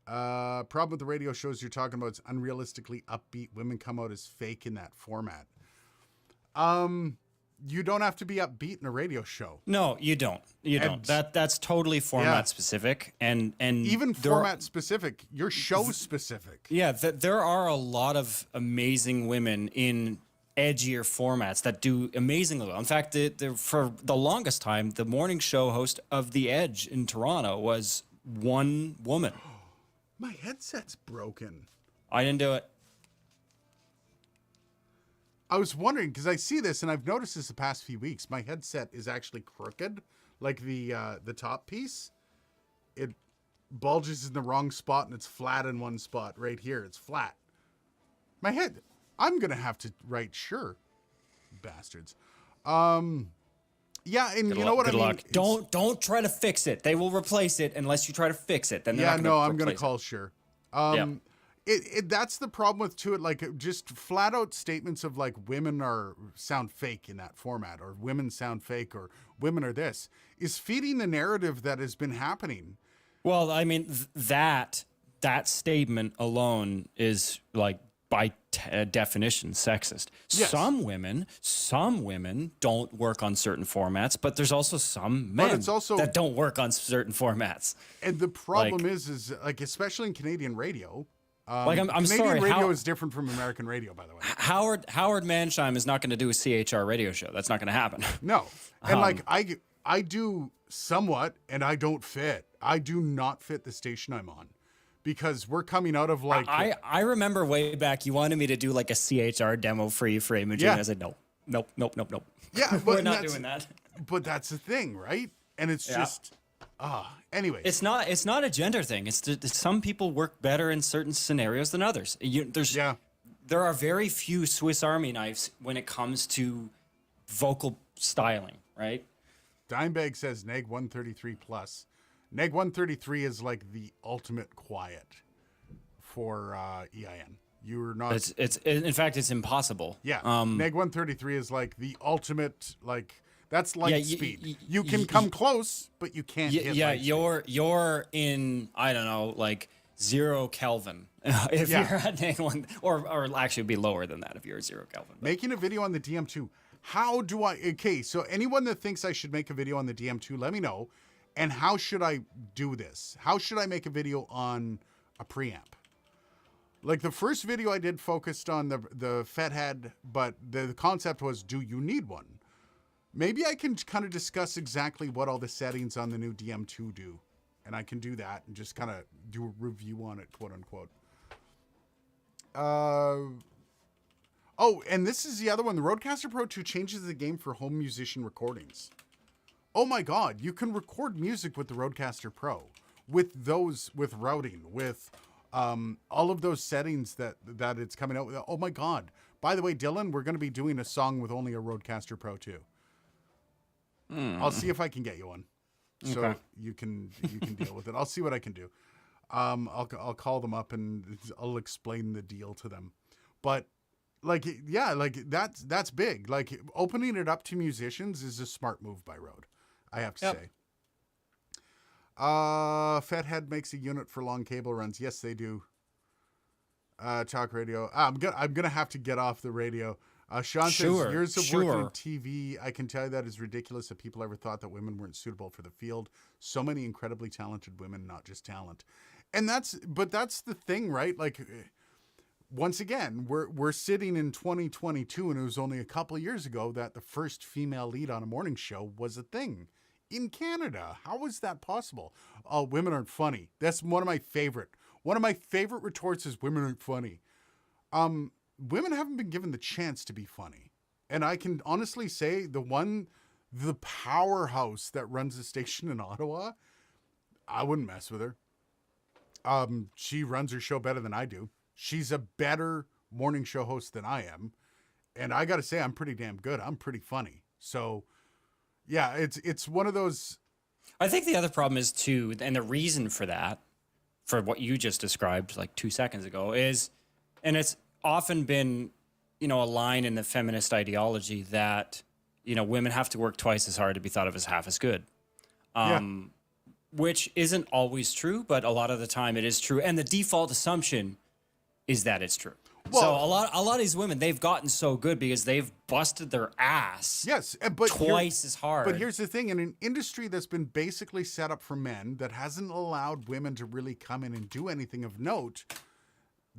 Speaker 2: Problem with the radio shows you're talking about is unrealistically upbeat. Women come out as fake in that format. You don't have to be upbeat in a radio show.
Speaker 4: No, you don't. You don't. That's totally format specific, and
Speaker 2: even format specific. Your show specific.
Speaker 4: Yeah, there are a lot of amazing women in edgier formats that do amazingly well. In fact, for the longest time, the morning show host of The Edge in Toronto was one woman.
Speaker 2: My headset's broken.
Speaker 4: I didn't do it.
Speaker 2: I was wondering, because I see this, and I've noticed this the past few weeks. My headset is actually crooked, like the top piece. It bulges in the wrong spot, and it's flat in one spot. Right here, it's flat. My head, I'm going to have to write sure. Bastards. Yeah, and you know what I mean?
Speaker 4: Luck. Don't try to fix it. They will replace it unless you try to fix it. Then they're not
Speaker 2: I'm going to call sure. That's the problem with too. Like just flat out statements of like women sound fake in that format, or women sound fake, or women are this, is feeding the narrative that has been happening.
Speaker 4: Well, I mean that statement alone is like by definition sexist.
Speaker 2: Yes.
Speaker 4: Some women don't work on certain formats, but there's also some men that don't work on certain formats.
Speaker 2: And the problem is like, especially in Canadian radio.
Speaker 4: I'm
Speaker 2: Canadian
Speaker 4: sorry.
Speaker 2: radio is different from American radio, by the way.
Speaker 4: Howard Mansheim is not going to do a CHR radio show. That's not going to happen.
Speaker 2: No, and like I do somewhat, and I don't fit. I do not fit the station I'm on. Because we're coming out of like...
Speaker 4: I remember way back you wanted me to do like a CHR demo for you for imaging.
Speaker 2: Yeah.
Speaker 4: I said, nope.
Speaker 2: Yeah, but
Speaker 4: we're not doing that.
Speaker 2: But that's the thing, right? And it's just... anyway.
Speaker 4: It's not a gender thing. It's some people work better in certain scenarios than others. There are very few Swiss Army knives when it comes to vocal styling, right?
Speaker 2: Dimebag says neg 133 plus. Neg 133 is like the ultimate quiet for EIN. You're not.
Speaker 4: It's in fact it's impossible.
Speaker 2: Yeah. Neg 133 is like the ultimate, like that's light speed. You can come close, but you can't. Hit light
Speaker 4: you're in, I don't know, like 0 Kelvin. If you're at neg 1, or actually it'd be lower than that if you're at 0 Kelvin. But.
Speaker 2: Making a video on the DM2. How do I? Okay, so anyone that thinks I should make a video on the DM2, let me know. And how should I do this? How should I make a video on a preamp? Like the first video I did focused on the Fethead, but the concept was, do you need one? Maybe I can kind of discuss exactly what all the settings on the new DM2 do. And I can do that and just kind of do a review on it, quote unquote. Oh, and this is the other one. The Rodecaster Pro 2 changes the game for home musician recordings. Oh my God, you can record music with the Rodecaster Pro, with routing, with all of those settings that it's coming out with. Oh my God. By the way, Dylan, we're going to be doing a song with only a Rodecaster Pro 2. I'll see if I can get you one. So you can deal with it. I'll see what I can do. I'll call them up and I'll explain the deal to them. But like, yeah, like that's big. Like opening it up to musicians is a smart move by Rode, I have to say. Fathead makes a unit for long cable runs. Yes, they do. Talk radio. I'm gonna have to get off the radio. Sean says, years of working in TV, I can tell you that is ridiculous that people ever thought that women weren't suitable for the field. So many incredibly talented women, not just talent. And that's the thing, right? Like, once again, we're sitting in 2022, and it was only a couple of years ago that the first female lead on a morning show was a thing in Canada. How is that possible? Oh, women aren't funny. That's one of my favorite retorts is women aren't funny. Women haven't been given the chance to be funny. And I can honestly say the powerhouse that runs the station in Ottawa, I wouldn't mess with her. She runs her show better than I do. She's a better morning show host than I am. And I got to say, I'm pretty damn good. I'm pretty funny. So, yeah, it's one of those.
Speaker 4: I think the other problem is too, and the reason for that, for what you just described like 2 seconds ago, is, and it's often been, a line in the feminist ideology that, women have to work twice as hard to be thought of as half as good. Which isn't always true, but a lot of the time it is true. And the default assumption is that it's true.
Speaker 2: Well,
Speaker 4: so a lot of these women, they've gotten so good because they've busted their ass.
Speaker 2: Yes, but
Speaker 4: twice as hard.
Speaker 2: But here's the thing: in an industry that's been basically set up for men, that hasn't allowed women to really come in and do anything of note,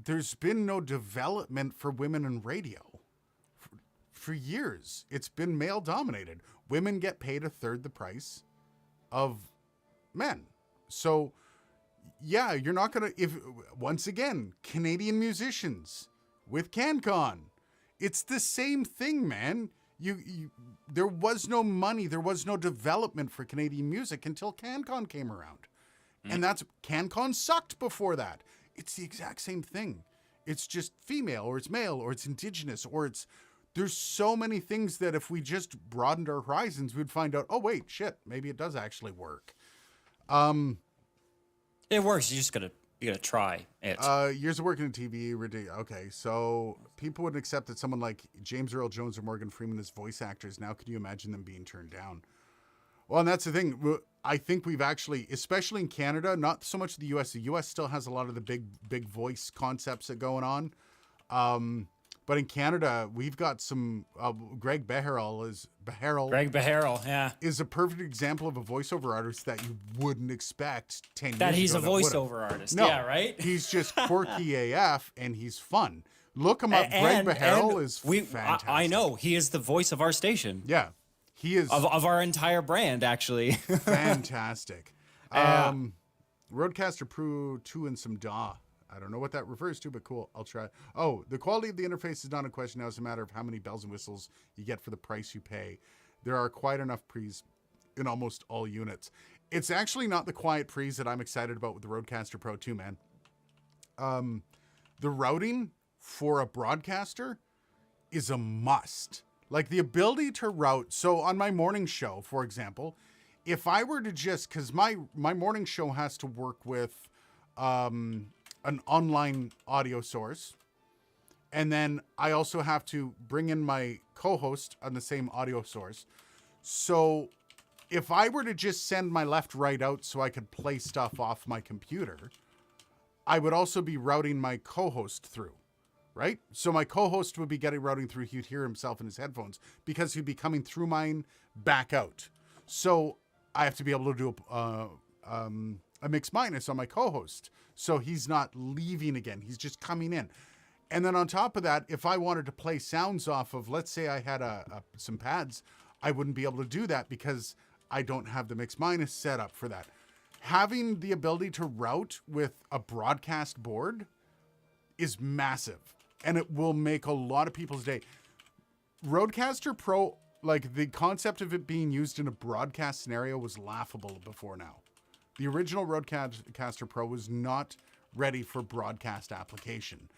Speaker 2: there's been no development for women in radio. For years, it's been male dominated. Women get paid a third the price of men. So, yeah, you're not gonna. If once again, Canadian musicians with CanCon, it's the same thing, man. There was no money, there was no development for Canadian music until CanCon came around, and that's CanCon sucked before that. It's the exact same thing. It's just female, or it's male, or it's Indigenous, or it's. There's so many things that if we just broadened our horizons, we'd find out. Oh wait, shit, maybe it does actually work.
Speaker 4: It works. You gotta try it.
Speaker 2: Years of working in TV, ridiculous. Okay, so people wouldn't accept that someone like James Earl Jones or Morgan Freeman as voice actors. Now, could you imagine them being turned down? Well, and that's the thing. I think we've actually, especially in Canada, not so much the U.S. The U.S. still has a lot of the big voice concepts that are going on. But in Canada, we've got some. Greg Beharrell is a perfect example of a voiceover artist that you wouldn't expect 10 years ago.
Speaker 4: That he's a voiceover artist.
Speaker 2: No,
Speaker 4: yeah, right?
Speaker 2: He's just quirky AF and he's fun. Look him up. Greg Beharrell is fantastic.
Speaker 4: I know. He is the voice of our station.
Speaker 2: Yeah. He is.
Speaker 4: Of our entire brand, actually.
Speaker 2: Fantastic. Rodecaster Pro 2 and some DAW. I don't know what that refers to, but cool. I'll try. Oh, the quality of the interface is not a question now. It's a matter of how many bells and whistles you get for the price you pay. There are quite enough pre's in almost all units. It's actually not the quiet pre's that I'm excited about with the Rodecaster Pro 2, man. The routing for a broadcaster is a must. Like the ability to route. So on my morning show, for example, if I were to just, because my morning show has to work with an online audio source. And then I also have to bring in my co-host on the same audio source. So if I were to just send my left right out so I could play stuff off my computer, I would also be routing my co-host through, right? So my co-host would be getting routing through. He'd hear himself in his headphones because he'd be coming through mine back out. So I have to be able to do a mix minus on my co-host. So he's not leaving again. He's just coming in. And then on top of that, if I wanted to play sounds off of, let's say I had some pads, I wouldn't be able to do that because I don't have the mix minus set up for that. Having the ability to route with a broadcast board is massive. And it will make a lot of people's day. Rodecaster Pro, like the concept of it being used in a broadcast scenario was laughable before now. The original Rodecaster Pro was not ready for broadcast application.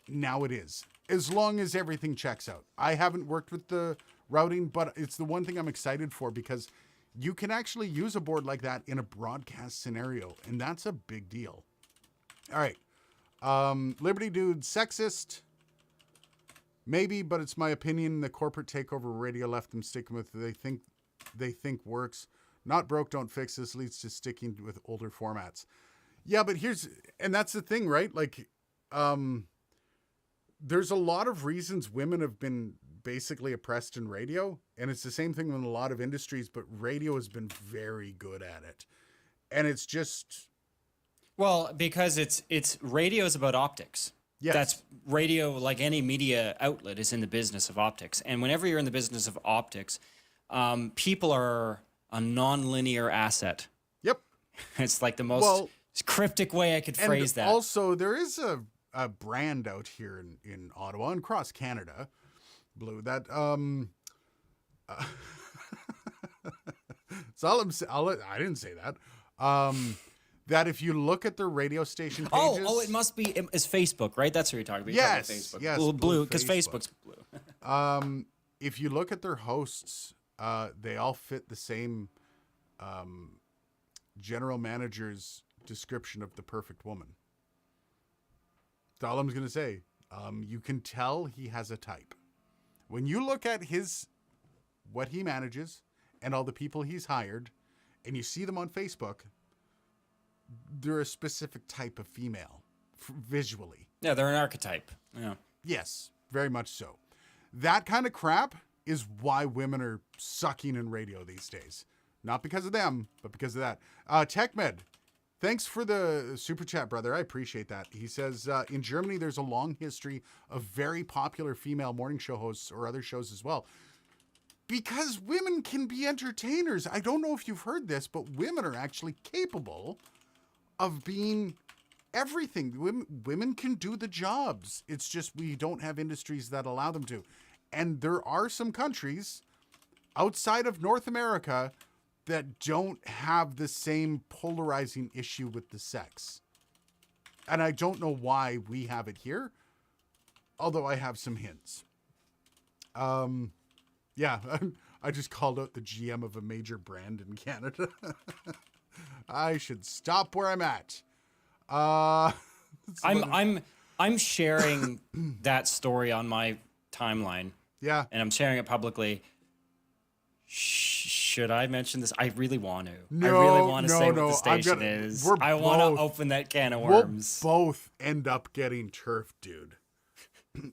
Speaker 2: Now it is, as long as everything checks out. I haven't worked with the routing, but it's the one thing I'm excited for because you can actually use a board like that in a broadcast scenario, and that's a big deal. All right. Liberty Dude, sexist. Maybe, but it's my opinion. The corporate takeover radio left them sticking with they think works. Not broke, don't fix. This leads to sticking with older formats. Yeah, but that's the thing, right? Like, there's a lot of reasons women have been basically oppressed in radio. And it's the same thing in a lot of industries, but radio has been very good at it. And it's just.
Speaker 4: Well, because it's radio is about optics.
Speaker 2: Yes.
Speaker 4: That's radio, like any media outlet, is in the business of optics. And whenever you're in the business of optics, people are a non-linear asset.
Speaker 2: Yep.
Speaker 4: It's like the most cryptic way I could phrase that.
Speaker 2: Also, there is a brand out here in Ottawa and across Canada, Blue, that so I didn't say that. that if you look at their radio station pages...
Speaker 4: Oh, it must be, it's Facebook, right? That's what you're talking about.
Speaker 2: Yes,
Speaker 4: Facebook.
Speaker 2: yes.
Speaker 4: Blue, because Facebook's blue.
Speaker 2: If you look at their hosts, they all fit the same general manager's description of the perfect woman. That's all I'm going to say. You can tell he has a type. When you look at what he manages and all the people he's hired, and you see them on Facebook, they're a specific type of female, visually.
Speaker 4: Yeah, they're an archetype. Yeah.
Speaker 2: Yes, very much so. That kind of crap is why women are sucking in radio these days. Not because of them, but because of that. TechMed, thanks for the super chat, brother. I appreciate that. He says, in Germany, there's a long history of very popular female morning show hosts or other shows as well. Because women can be entertainers. I don't know if you've heard this, but women are actually capable of being everything. Women can do the jobs. It's just we don't have industries that allow them to. And there are some countries outside of North America that don't have the same polarizing issue with the sex. And I don't know why we have it here, although I have some hints. Yeah, I just called out the GM of a major brand in Canada. I should stop where I'm at.
Speaker 4: I'm sharing that story on my timeline.
Speaker 2: Yeah.
Speaker 4: And I'm sharing it publicly. Should I mention this? I really want to.
Speaker 2: No,
Speaker 4: I really want to say what the
Speaker 2: no.
Speaker 4: station is.
Speaker 2: We're
Speaker 4: I want
Speaker 2: both-
Speaker 4: to open that can of worms.
Speaker 2: We'll both end up getting turf, dude.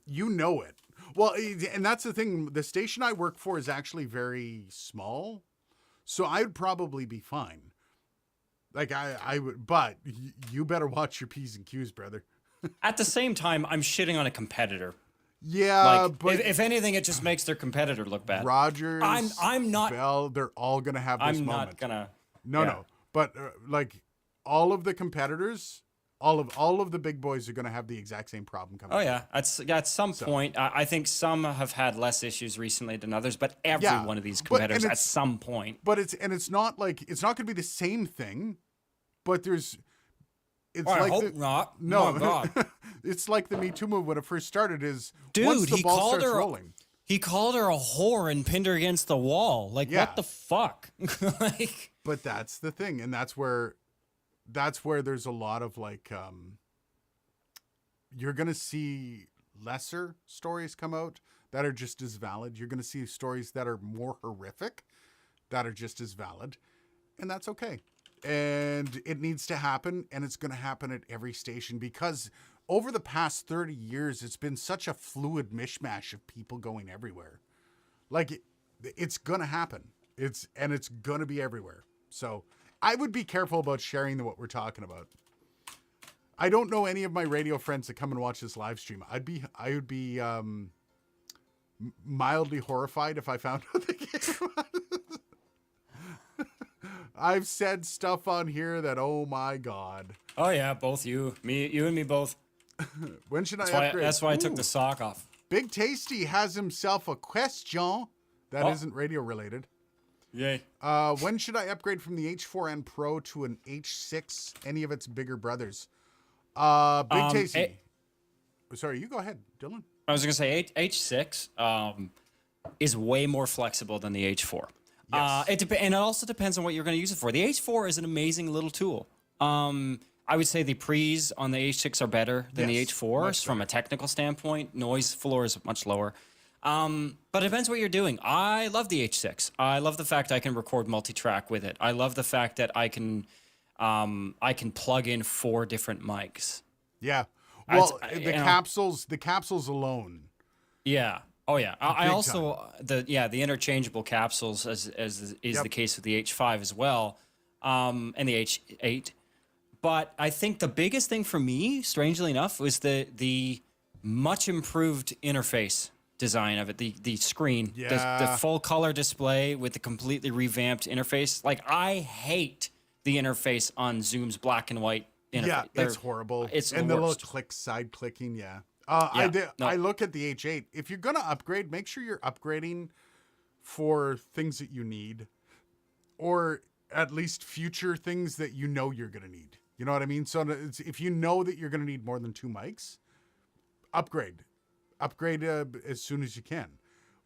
Speaker 2: You know it. Well, and that's the thing. The station I work for is actually very small, so I'd probably be fine. Like I would, but you better watch your P's and Q's, brother.
Speaker 4: At the same time, I'm shitting on a competitor.
Speaker 2: Yeah,
Speaker 4: Like,
Speaker 2: but
Speaker 4: if anything, it just makes their competitor look bad.
Speaker 2: Rogers,
Speaker 4: I'm not.
Speaker 2: Bell, they're all gonna have this
Speaker 4: I'm
Speaker 2: moment.
Speaker 4: not gonna.
Speaker 2: No,
Speaker 4: yeah.
Speaker 2: no. But like all of the competitors, all of the big boys are gonna have the exact same problem coming.
Speaker 4: Oh yeah, at some point, I think some have had less issues recently than others, but every one of these competitors at some point.
Speaker 2: But it's not like it's not gonna be the same thing. But it's
Speaker 4: I
Speaker 2: like
Speaker 4: hope not.
Speaker 2: No,
Speaker 4: Oh, God.
Speaker 2: It's like the Me Too movement when it first started.
Speaker 4: Dude,
Speaker 2: once the
Speaker 4: he
Speaker 2: ball
Speaker 4: called
Speaker 2: starts
Speaker 4: her.
Speaker 2: rolling.
Speaker 4: He called her a whore and pinned her against the wall. Like,
Speaker 2: Yeah.
Speaker 4: what the fuck? Like,
Speaker 2: But that's the thing, and that's where there's a lot of like you're gonna see lesser stories come out that are just as valid. You're gonna see stories that are more horrific that are just as valid, and that's okay. And it needs to happen, and it's going to happen at every station because over the past 30 years, it's been such a fluid mishmash of people going everywhere. Like, it's going to happen. It's going to be everywhere. So I would be careful about sharing what we're talking about. I don't know any of my radio friends that come and watch this live stream. I would be mildly horrified if I found out they came on. I've said stuff on here that, oh my God.
Speaker 4: oh yeah, both you and me both.
Speaker 2: When should I upgrade?
Speaker 4: That's why I took the sock off.
Speaker 2: Big Tasty has himself a question that
Speaker 4: Oh.
Speaker 2: isn't radio related.
Speaker 4: Yay.
Speaker 2: When should I upgrade from the H4n Pro to an H6, any of its bigger brothers? Big Tasty. Sorry, you go ahead, Dylan.
Speaker 4: I was gonna say H6 is way more flexible than the H4.
Speaker 2: Yes.
Speaker 4: And it also depends on what you're going to use it for. The H4 is an amazing little tool. I would say the pre's on the H6 are better than the
Speaker 2: Yes,
Speaker 4: H4s
Speaker 2: much
Speaker 4: from a technical standpoint. Noise floor is much lower. But it depends what you're doing. I love the H6. I love the fact I can record multi-track with it. I love the fact that I can plug in 4 different mics.
Speaker 2: Yeah. Well,
Speaker 4: I'd-
Speaker 2: the capsules alone.
Speaker 4: Yeah. Oh yeah. I
Speaker 2: Big
Speaker 4: also the interchangeable capsules as is
Speaker 2: Yep.
Speaker 4: the case with the H5 as well, and the H8. But I think the biggest thing for me, strangely enough, was the much improved interface design of it. The screen, the
Speaker 2: Yeah.
Speaker 4: full color display with the completely revamped interface. Like I hate the interface on Zoom's black and white interface.
Speaker 2: Yeah,
Speaker 4: They're-
Speaker 2: it's horrible.
Speaker 4: It's
Speaker 2: and
Speaker 4: the
Speaker 2: the
Speaker 4: worst.
Speaker 2: little side clicking. Yeah.
Speaker 4: Yeah, no.
Speaker 2: I look at the H8. If you're gonna upgrade, make sure you're upgrading for things that you need, or at least future things that you know you're gonna need. You know what I mean? So if you know that you're going to need more than 2 mics, upgrade as soon as you can.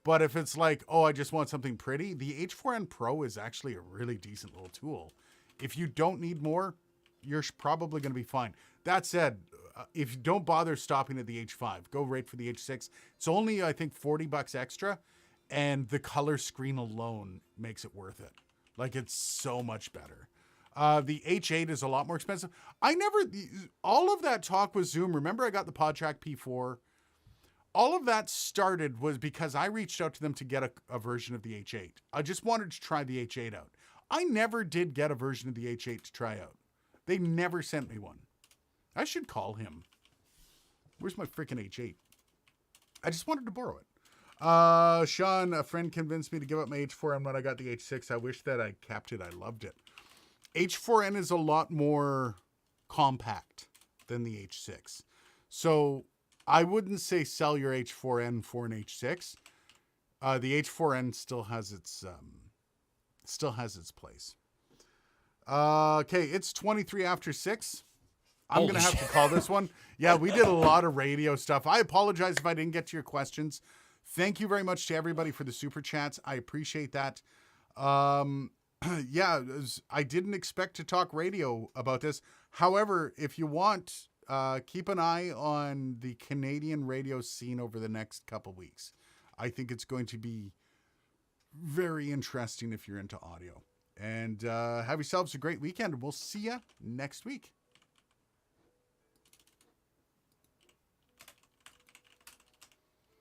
Speaker 2: But if it's like, oh, I just want something pretty, the H4n Pro is actually a really decent little tool. If you don't need more, you're probably going to be fine. That said, if you don't bother stopping at the H5, go right for the H6. It's only, I think, $40 extra, and the color screen alone makes it worth it. Like, it's so much better. The H8 is a lot more expensive. All of that talk with Zoom, remember I got the PodTrack P4? All of that started was because I reached out to them to get a version of the H8. I just wanted to try the H8 out. I never did get a version of the H8 to try out. They never sent me one. I should call him. Where's my freaking H8? I just wanted to borrow it. Sean, a friend convinced me to give up my H4n when I got the H6. I wish that I kept it. I loved it. H4n is a lot more compact than the H6. So I wouldn't say sell your H4n for an H6. The H4n still has its place. Okay, it's 23 after 6. I'm going to have to call this one. Yeah, we did a lot of radio stuff. I apologize if I didn't get to your questions. Thank you very much to everybody for the super chats. I appreciate that. Yeah, I didn't expect to talk radio about this. However, if you want, keep an eye on the Canadian radio scene over the next couple weeks. I think it's going to be very interesting if you're into audio. And have yourselves a great weekend. We'll see you next week.